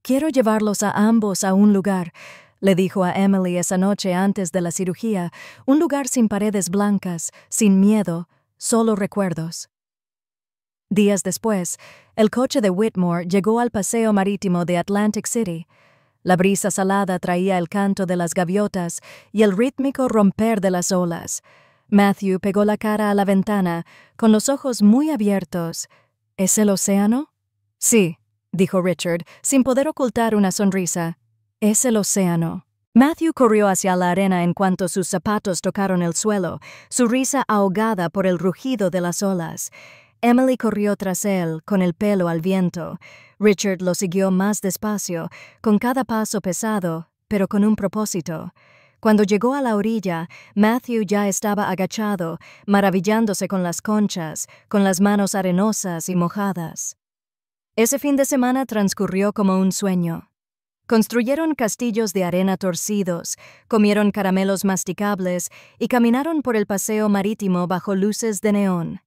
«Quiero llevarlos a ambos a un lugar», le dijo a Emily esa noche antes de la cirugía, «un lugar sin paredes blancas, sin miedo, solo recuerdos». Días después, el coche de Whitmore llegó al paseo marítimo de Atlantic City. La brisa salada traía el canto de las gaviotas y el rítmico romper de las olas. Matthew pegó la cara a la ventana, con los ojos muy abiertos. «¿Es el océano?» «Sí», dijo Richard, sin poder ocultar una sonrisa. «Es el océano». Matthew corrió hacia la arena en cuanto sus zapatos tocaron el suelo, su risa ahogada por el rugido de las olas. Emily corrió tras él, con el pelo al viento. Richard lo siguió más despacio, con cada paso pesado, pero con un propósito. Cuando llegó a la orilla, Matthew ya estaba agachado, maravillándose con las conchas, con las manos arenosas y mojadas. Ese fin de semana transcurrió como un sueño. Construyeron castillos de arena torcidos, comieron caramelos masticables y caminaron por el paseo marítimo bajo luces de neón.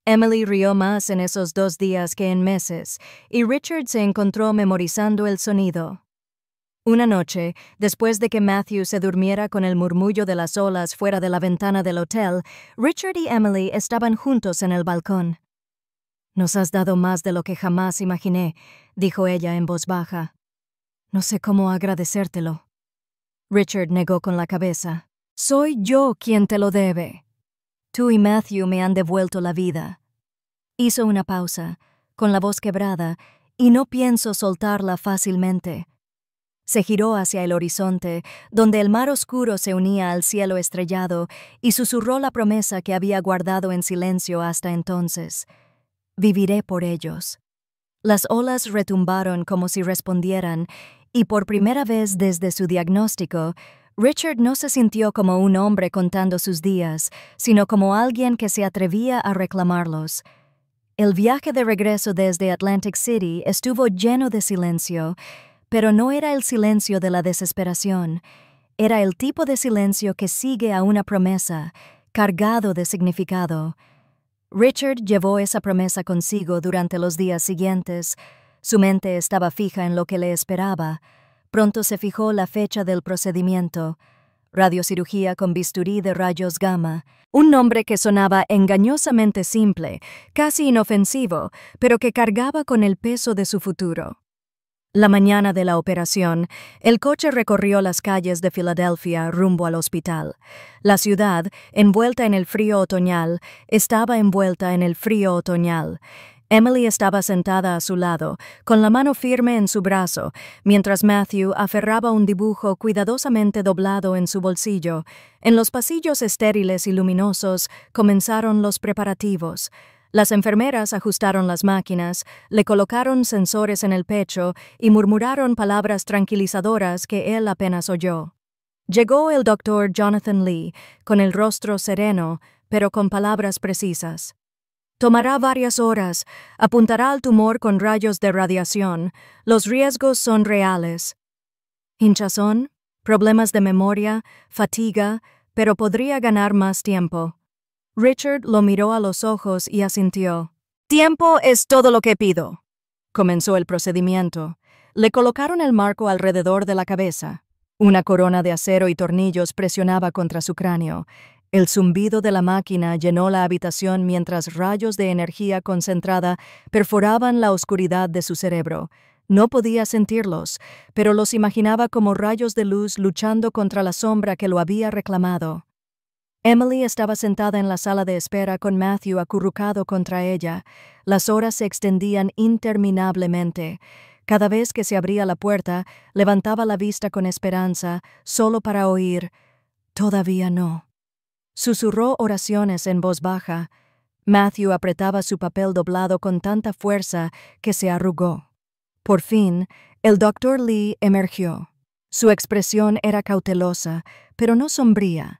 Emily rió más en esos 2 días que en meses, y Richard se encontró memorizando el sonido. Una noche, después de que Matthew se durmiera con el murmullo de las olas fuera de la ventana del hotel, Richard y Emily estaban juntos en el balcón. «Nos has dado más de lo que jamás imaginé», dijo ella en voz baja. «No sé cómo agradecértelo». Richard negó con la cabeza. «Soy yo quien te lo debe. Tú y Matthew me han devuelto la vida». Hizo una pausa, con la voz quebrada, y no pienso soltarla fácilmente. Se giró hacia el horizonte, donde el mar oscuro se unía al cielo estrellado, y susurró la promesa que había guardado en silencio hasta entonces. Viviré por ellos. Las olas retumbaron como si respondieran, y por primera vez desde su diagnóstico, Richard no se sintió como un hombre contando sus días, sino como alguien que se atrevía a reclamarlos. El viaje de regreso desde Atlantic City estuvo lleno de silencio, pero no era el silencio de la desesperación. Era el tipo de silencio que sigue a una promesa, cargado de significado. Richard llevó esa promesa consigo durante los días siguientes. Su mente estaba fija en lo que le esperaba. Pronto se fijó la fecha del procedimiento. Radiocirugía con bisturí de rayos gamma. Un nombre que sonaba engañosamente simple, casi inofensivo, pero que cargaba con el peso de su futuro. La mañana de la operación, el coche recorrió las calles de Filadelfia rumbo al hospital. La ciudad, envuelta en el frío otoñal, estaba envuelta en el frío otoñal. Emily estaba sentada a su lado, con la mano firme en su brazo, mientras Matthew aferraba un dibujo cuidadosamente doblado en su bolsillo. En los pasillos estériles y luminosos comenzaron los preparativos. Las enfermeras ajustaron las máquinas, le colocaron sensores en el pecho y murmuraron palabras tranquilizadoras que él apenas oyó. Llegó el doctor Jonathan Lee, con el rostro sereno, pero con palabras precisas. Tomará varias horas, apuntará al tumor con rayos de radiación. Los riesgos son reales. Hinchazón, problemas de memoria, fatiga, pero podría ganar más tiempo. Richard lo miró a los ojos y asintió. «Tiempo es todo lo que pido», comenzó el procedimiento. Le colocaron el marco alrededor de la cabeza. Una corona de acero y tornillos presionaba contra su cráneo. El zumbido de la máquina llenó la habitación mientras rayos de energía concentrada perforaban la oscuridad de su cerebro. No podía sentirlos, pero los imaginaba como rayos de luz luchando contra la sombra que lo había reclamado. Emily estaba sentada en la sala de espera con Matthew acurrucado contra ella. Las horas se extendían interminablemente. Cada vez que se abría la puerta, levantaba la vista con esperanza, solo para oír, «Todavía no». Susurró oraciones en voz baja. Matthew apretaba su papel doblado con tanta fuerza que se arrugó. Por fin, el Dr. Lee emergió. Su expresión era cautelosa, pero no sombría.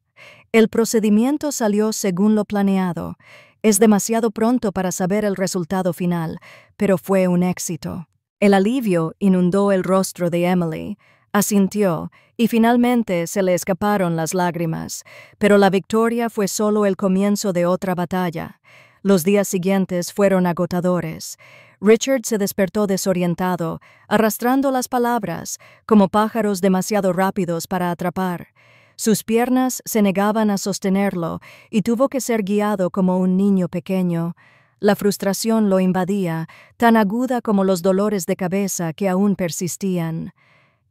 El procedimiento salió según lo planeado. Es demasiado pronto para saber el resultado final, pero fue un éxito. El alivio inundó el rostro de Emily. Asintió, y finalmente se le escaparon las lágrimas, pero la victoria fue solo el comienzo de otra batalla. Los días siguientes fueron agotadores. Richard se despertó desorientado, arrastrando las palabras, como pájaros demasiado rápidos para atrapar. Sus piernas se negaban a sostenerlo, y tuvo que ser guiado como un niño pequeño. La frustración lo invadía, tan aguda como los dolores de cabeza que aún persistían.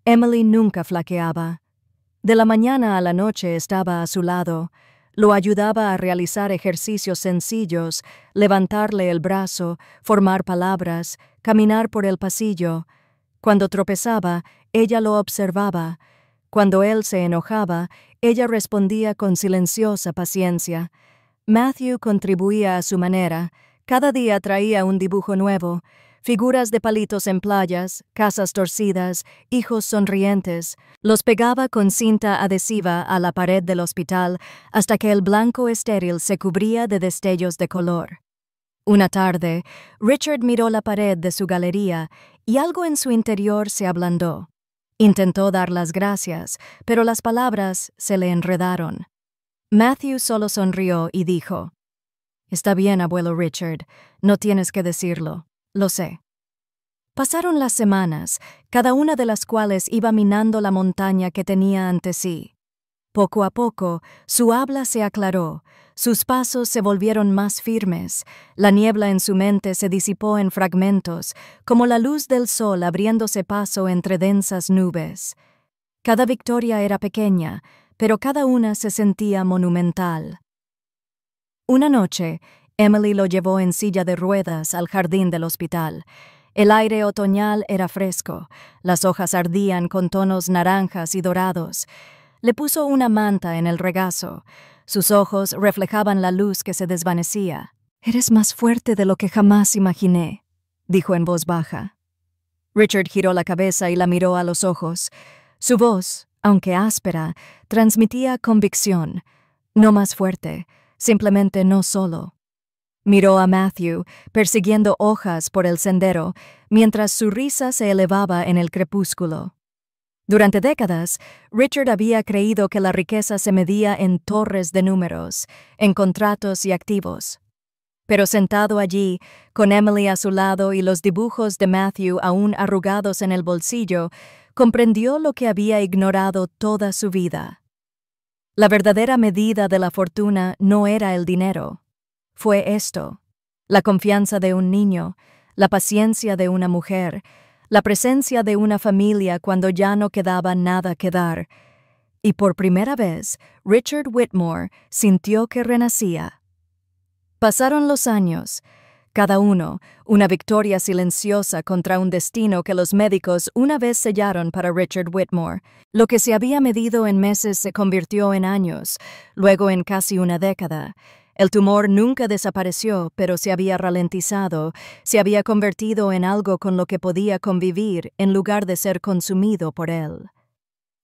Emily nunca flaqueaba. De la mañana a la noche estaba a su lado. Lo ayudaba a realizar ejercicios sencillos, levantarle el brazo, formar palabras, caminar por el pasillo. Cuando tropezaba, ella lo observaba. Cuando él se enojaba, ella respondía con silenciosa paciencia. Matthew contribuía a su manera. Cada día traía un dibujo nuevo. Figuras de palitos en playas, casas torcidas, hijos sonrientes. Los pegaba con cinta adhesiva a la pared del hospital hasta que el blanco estéril se cubría de destellos de color. Una tarde, Richard miró la pared de su galería y algo en su interior se ablandó. Intentó dar las gracias, pero las palabras se le enredaron. Matthew solo sonrió y dijo, «Está bien, abuelo Richard, no tienes que decirlo. Lo sé». Pasaron las semanas, cada una de las cuales iba minando la montaña que tenía ante sí. Poco a poco, su habla se aclaró, sus pasos se volvieron más firmes, la niebla en su mente se disipó en fragmentos, como la luz del sol abriéndose paso entre densas nubes. Cada victoria era pequeña, pero cada una se sentía monumental. Una noche, Emily lo llevó en silla de ruedas al jardín del hospital. El aire otoñal era fresco, las hojas ardían con tonos naranjas y dorados. Le puso una manta en el regazo. Sus ojos reflejaban la luz que se desvanecía. «Eres más fuerte de lo que jamás imaginé», dijo en voz baja. Richard giró la cabeza y la miró a los ojos. Su voz, aunque áspera, transmitía convicción. No más fuerte, simplemente no solo. Miró a Matthew, persiguiendo hojas por el sendero, mientras su risa se elevaba en el crepúsculo. Durante décadas, Richard había creído que la riqueza se medía en torres de números, en contratos y activos. Pero sentado allí, con Emily a su lado y los dibujos de Matthew aún arrugados en el bolsillo, comprendió lo que había ignorado toda su vida. La verdadera medida de la fortuna no era el dinero. Fue esto: la confianza de un niño, la paciencia de una mujer, la presencia de una familia cuando ya no quedaba nada que dar. Y por primera vez, Richard Whitmore sintió que renacía. Pasaron los años, cada uno una victoria silenciosa contra un destino que los médicos una vez sellaron para Richard Whitmore. Lo que se había medido en meses se convirtió en años, luego en casi una década. El tumor nunca desapareció, pero se había ralentizado, se había convertido en algo con lo que podía convivir en lugar de ser consumido por él.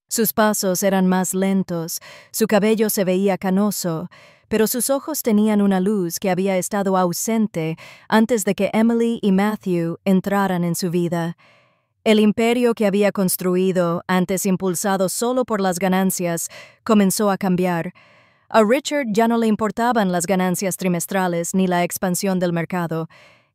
Sus pasos eran más lentos, su cabello se veía canoso, pero sus ojos tenían una luz que había estado ausente antes de que Emily y Matthew entraran en su vida. El imperio que había construido, antes impulsado solo por las ganancias, comenzó a cambiar. A Richard ya no le importaban las ganancias trimestrales ni la expansión del mercado.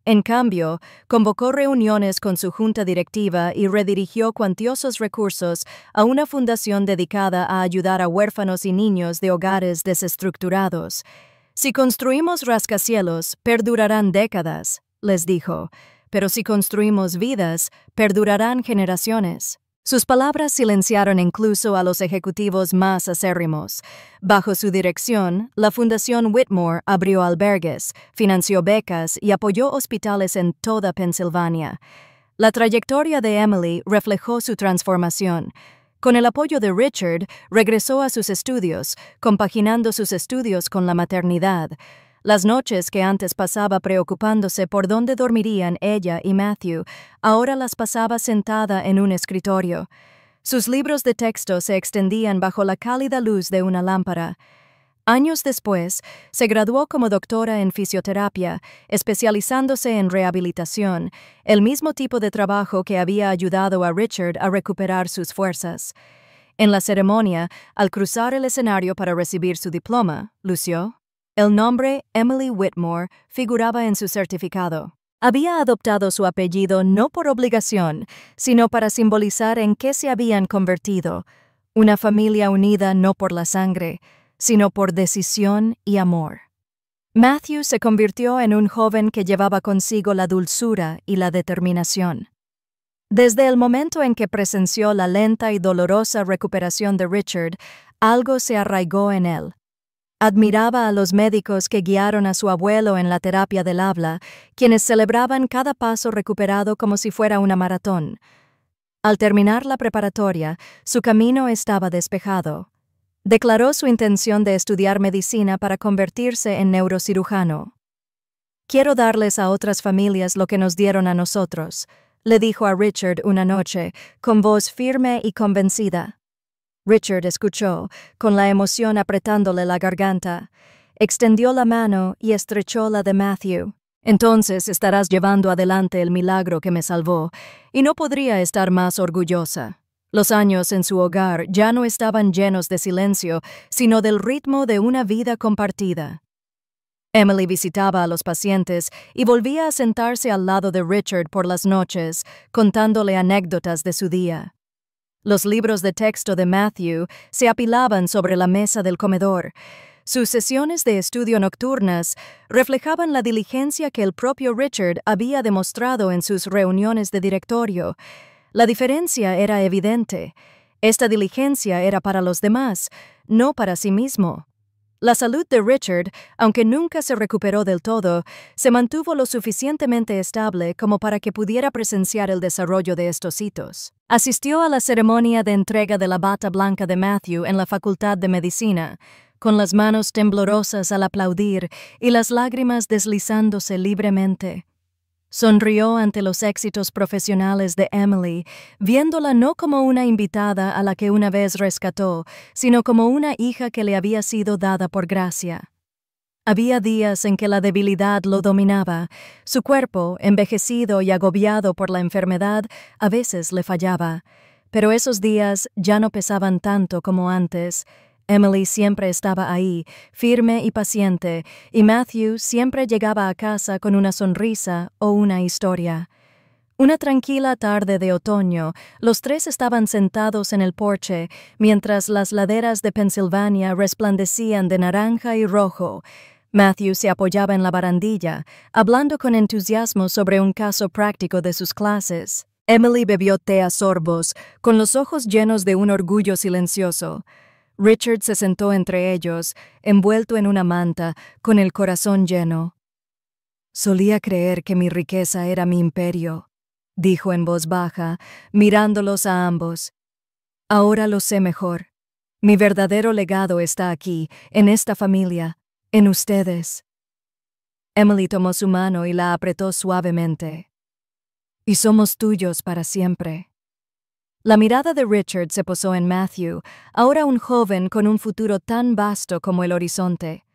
En cambio, convocó reuniones con su junta directiva y redirigió cuantiosos recursos a una fundación dedicada a ayudar a huérfanos y niños de hogares desestructurados. «Si construimos rascacielos, perdurarán décadas», les dijo, «pero si construimos vidas, perdurarán generaciones». Sus palabras silenciaron incluso a los ejecutivos más acérrimos. Bajo su dirección, la Fundación Whitmore abrió albergues, financió becas y apoyó hospitales en toda Pensilvania. La trayectoria de Emily reflejó su transformación. Con el apoyo de Richard, regresó a sus estudios, compaginando sus estudios con la maternidad. Las noches que antes pasaba preocupándose por dónde dormirían ella y Matthew, ahora las pasaba sentada en un escritorio. Sus libros de texto se extendían bajo la cálida luz de una lámpara. Años después, se graduó como doctora en fisioterapia, especializándose en rehabilitación, el mismo tipo de trabajo que había ayudado a Richard a recuperar sus fuerzas. En la ceremonia, al cruzar el escenario para recibir su diploma, lució. El nombre Emily Whitmore figuraba en su certificado. Había adoptado su apellido no por obligación, sino para simbolizar en qué se habían convertido: una familia unida no por la sangre, sino por decisión y amor. Matthew se convirtió en un joven que llevaba consigo la dulzura y la determinación. Desde el momento en que presenció la lenta y dolorosa recuperación de Richard, algo se arraigó en él. Admiraba a los médicos que guiaron a su abuelo en la terapia del habla, quienes celebraban cada paso recuperado como si fuera una maratón. Al terminar la preparatoria, su camino estaba despejado. Declaró su intención de estudiar medicina para convertirse en neurocirujano. «Quiero darles a otras familias lo que nos dieron a nosotros», le dijo a Richard una noche, con voz firme y convencida. Richard escuchó, con la emoción apretándole la garganta. Extendió la mano y estrechó la de Matthew. «Entonces estarás llevando adelante el milagro que me salvó, y no podría estar más orgullosa». Los años en su hogar ya no estaban llenos de silencio, sino del ritmo de una vida compartida. Emily visitaba a los pacientes y volvía a sentarse al lado de Richard por las noches, contándole anécdotas de su día. Los libros de texto de Matthew se apilaban sobre la mesa del comedor. Sus sesiones de estudio nocturnas reflejaban la diligencia que el propio Richard había demostrado en sus reuniones de directorio. La diferencia era evidente. Esta diligencia era para los demás, no para sí mismo. La salud de Richard, aunque nunca se recuperó del todo, se mantuvo lo suficientemente estable como para que pudiera presenciar el desarrollo de estos hitos. Asistió a la ceremonia de entrega de la bata blanca de Matthew en la Facultad de Medicina, con las manos temblorosas al aplaudir y las lágrimas deslizándose libremente. Sonrió ante los éxitos profesionales de Emily, viéndola no como una invitada a la que una vez rescató, sino como una hija que le había sido dada por gracia. Había días en que la debilidad lo dominaba. Su cuerpo, envejecido y agobiado por la enfermedad, a veces le fallaba. Pero esos días ya no pesaban tanto como antes. Emily siempre estaba ahí, firme y paciente, y Matthew siempre llegaba a casa con una sonrisa o una historia. Una tranquila tarde de otoño, los tres estaban sentados en el porche, mientras las laderas de Pensilvania resplandecían de naranja y rojo. Matthew se apoyaba en la barandilla, hablando con entusiasmo sobre un caso práctico de sus clases. Emily bebió té a sorbos, con los ojos llenos de un orgullo silencioso. Richard se sentó entre ellos, envuelto en una manta, con el corazón lleno. «Solía creer que mi riqueza era mi imperio», dijo en voz baja, mirándolos a ambos. «Ahora lo sé mejor. Mi verdadero legado está aquí, en esta familia, en ustedes». Emily tomó su mano y la apretó suavemente. «Y somos tuyos para siempre». La mirada de Richard se posó en Matthew, ahora un joven con un futuro tan vasto como el horizonte.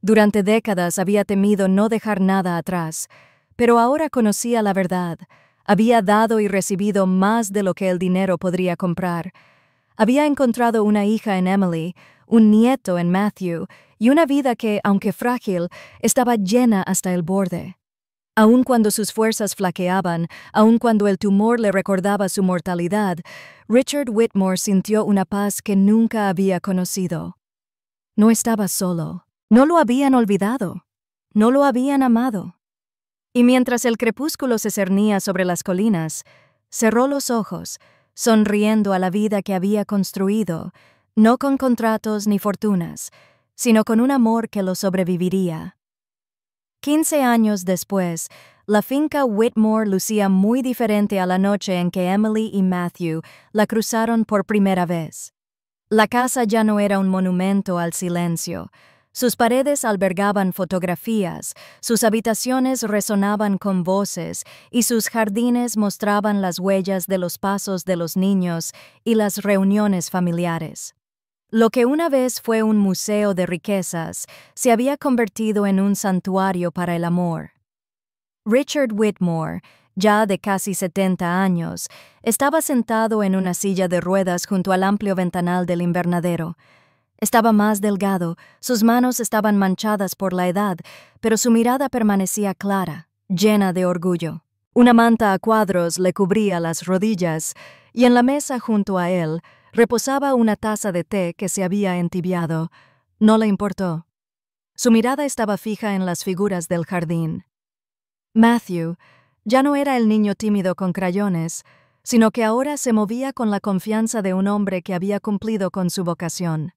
Durante décadas había temido no dejar nada atrás, pero ahora conocía la verdad. Había dado y recibido más de lo que el dinero podría comprar. Había encontrado una hija en Emily, un nieto en Matthew, y una vida que, aunque frágil, estaba llena hasta el borde. Aun cuando sus fuerzas flaqueaban, aun cuando el tumor le recordaba su mortalidad, Richard Whitmore sintió una paz que nunca había conocido. No estaba solo. No lo habían olvidado. No lo habían amado. Y mientras el crepúsculo se cernía sobre las colinas, cerró los ojos, sonriendo a la vida que había construido, no con contratos ni fortunas, sino con un amor que lo sobreviviría. 15 años después, la finca Whitmore lucía muy diferente a la noche en que Emily y Matthew la cruzaron por primera vez. La casa ya no era un monumento al silencio. Sus paredes albergaban fotografías, sus habitaciones resonaban con voces y sus jardines mostraban las huellas de los pasos de los niños y las reuniones familiares. Lo que una vez fue un museo de riquezas se había convertido en un santuario para el amor. Richard Whitmore, ya de casi 70 años, estaba sentado en una silla de ruedas junto al amplio ventanal del invernadero. Estaba más delgado, sus manos estaban manchadas por la edad, pero su mirada permanecía clara, llena de orgullo. Una manta a cuadros le cubría las rodillas, y en la mesa junto a él reposaba una taza de té que se había entibiado. No le importó. Su mirada estaba fija en las figuras del jardín. Matthew ya no era el niño tímido con crayones, sino que ahora se movía con la confianza de un hombre que había cumplido con su vocación.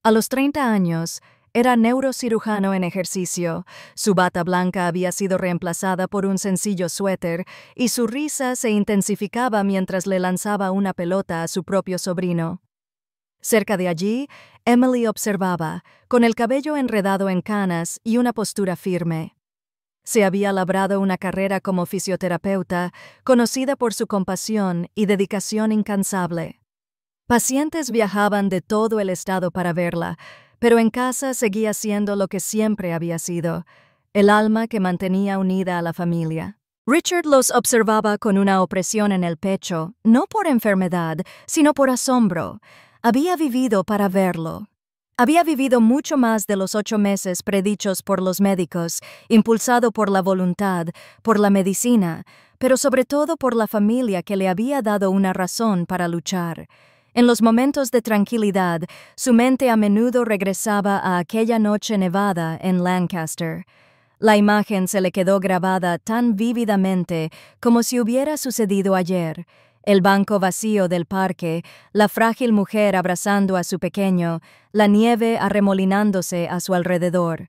A los 30 años, era neurocirujano en ejercicio, su bata blanca había sido reemplazada por un sencillo suéter y su risa se intensificaba mientras le lanzaba una pelota a su propio sobrino. Cerca de allí, Emily observaba, con el cabello enredado en canas y una postura firme. Se había labrado una carrera como fisioterapeuta, conocida por su compasión y dedicación incansable. Pacientes viajaban de todo el estado para verla, pero en casa seguía siendo lo que siempre había sido, el alma que mantenía unida a la familia. Richard los observaba con una opresión en el pecho, no por enfermedad, sino por asombro. Había vivido para verlo. Había vivido mucho más de los 8 meses predichos por los médicos, impulsado por la voluntad, por la medicina, pero sobre todo por la familia que le había dado una razón para luchar. En los momentos de tranquilidad, su mente a menudo regresaba a aquella noche nevada en Lancaster. La imagen se le quedó grabada tan vívidamente como si hubiera sucedido ayer. El banco vacío del parque, la frágil mujer abrazando a su pequeño, la nieve arremolinándose a su alrededor.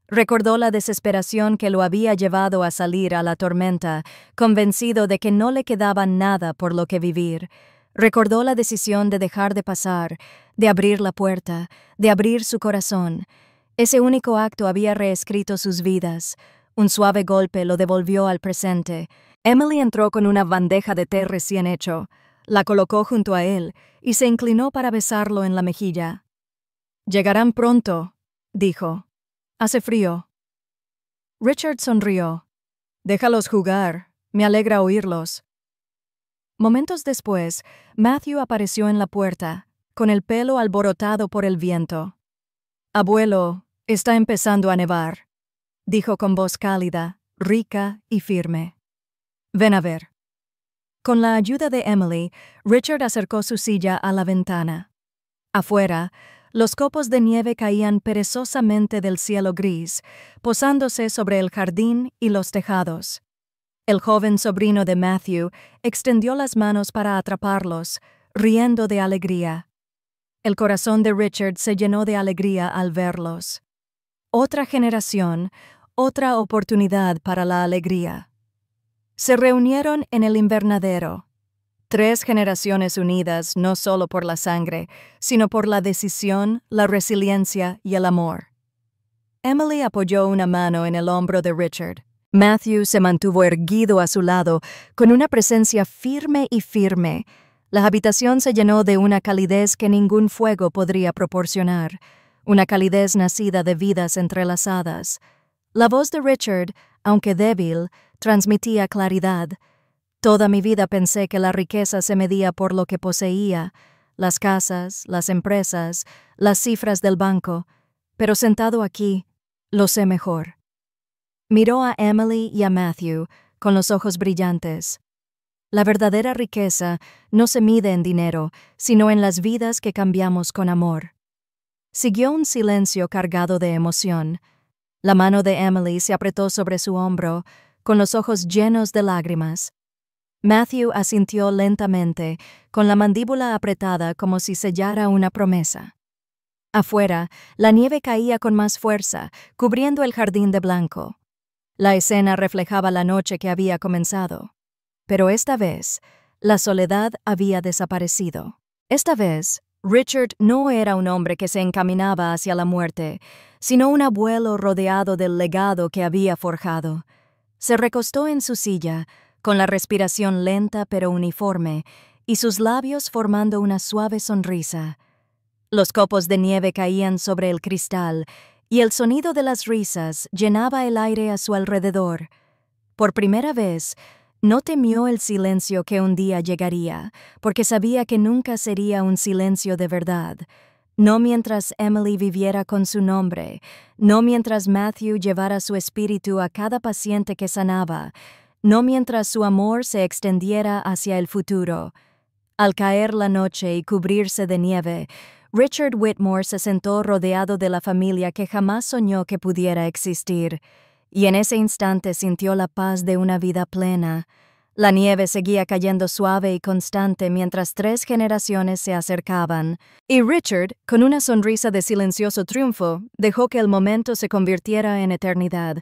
Recordó la desesperación que lo había llevado a salir a la tormenta, convencido de que no le quedaba nada por lo que vivir. Recordó la decisión de dejar de pasar, de abrir la puerta, de abrir su corazón. Ese único acto había reescrito sus vidas. Un suave golpe lo devolvió al presente. Emily entró con una bandeja de té recién hecho, la colocó junto a él y se inclinó para besarlo en la mejilla. «Llegarán pronto», dijo. «Hace frío». Richard sonrió. «Déjalos jugar. Me alegra oírlos». Momentos después, Matthew apareció en la puerta, con el pelo alborotado por el viento. «Abuelo, está empezando a nevar», dijo con voz cálida, rica y firme. «Ven a ver». Con la ayuda de Emily, Richard acercó su silla a la ventana. Afuera, los copos de nieve caían perezosamente del cielo gris, posándose sobre el jardín y los tejados. El joven sobrino de Matthew extendió las manos para atraparlos, riendo de alegría. El corazón de Richard se llenó de alegría al verlos. Otra generación, otra oportunidad para la alegría. Se reunieron en el invernadero. 3 generaciones unidas no solo por la sangre, sino por la decisión, la resiliencia y el amor. Emily apoyó una mano en el hombro de Richard. Matthew se mantuvo erguido a su lado, con una presencia firme y firme. La habitación se llenó de una calidez que ningún fuego podría proporcionar, una calidez nacida de vidas entrelazadas. La voz de Richard, aunque débil, transmitía claridad. Toda mi vida pensé que la riqueza se medía por lo que poseía, las casas, las empresas, las cifras del banco, pero sentado aquí, lo sé mejor. Miró a Emily y a Matthew con los ojos brillantes. La verdadera riqueza no se mide en dinero, sino en las vidas que cambiamos con amor. Siguió un silencio cargado de emoción. La mano de Emily se apretó sobre su hombro, con los ojos llenos de lágrimas. Matthew asintió lentamente, con la mandíbula apretada como si sellara una promesa. Afuera, la nieve caía con más fuerza, cubriendo el jardín de blanco. La escena reflejaba la noche que había comenzado. Pero esta vez, la soledad había desaparecido. Esta vez, Richard no era un hombre que se encaminaba hacia la muerte, sino un abuelo rodeado del legado que había forjado. Se recostó en su silla, con la respiración lenta pero uniforme, y sus labios formando una suave sonrisa. Los copos de nieve caían sobre el cristal, y el sonido de las risas llenaba el aire a su alrededor. Por primera vez, no temió el silencio que un día llegaría, porque sabía que nunca sería un silencio de verdad. No mientras Emily viviera con su nombre, no mientras Matthew llevara su espíritu a cada paciente que sanaba, no mientras su amor se extendiera hacia el futuro. Al caer la noche y cubrirse de nieve, Richard Whitmore se sentó rodeado de la familia que jamás soñó que pudiera existir, y en ese instante sintió la paz de una vida plena. La nieve seguía cayendo suave y constante mientras 3 generaciones se acercaban, y Richard, con una sonrisa de silencioso triunfo, dejó que el momento se convirtiera en eternidad.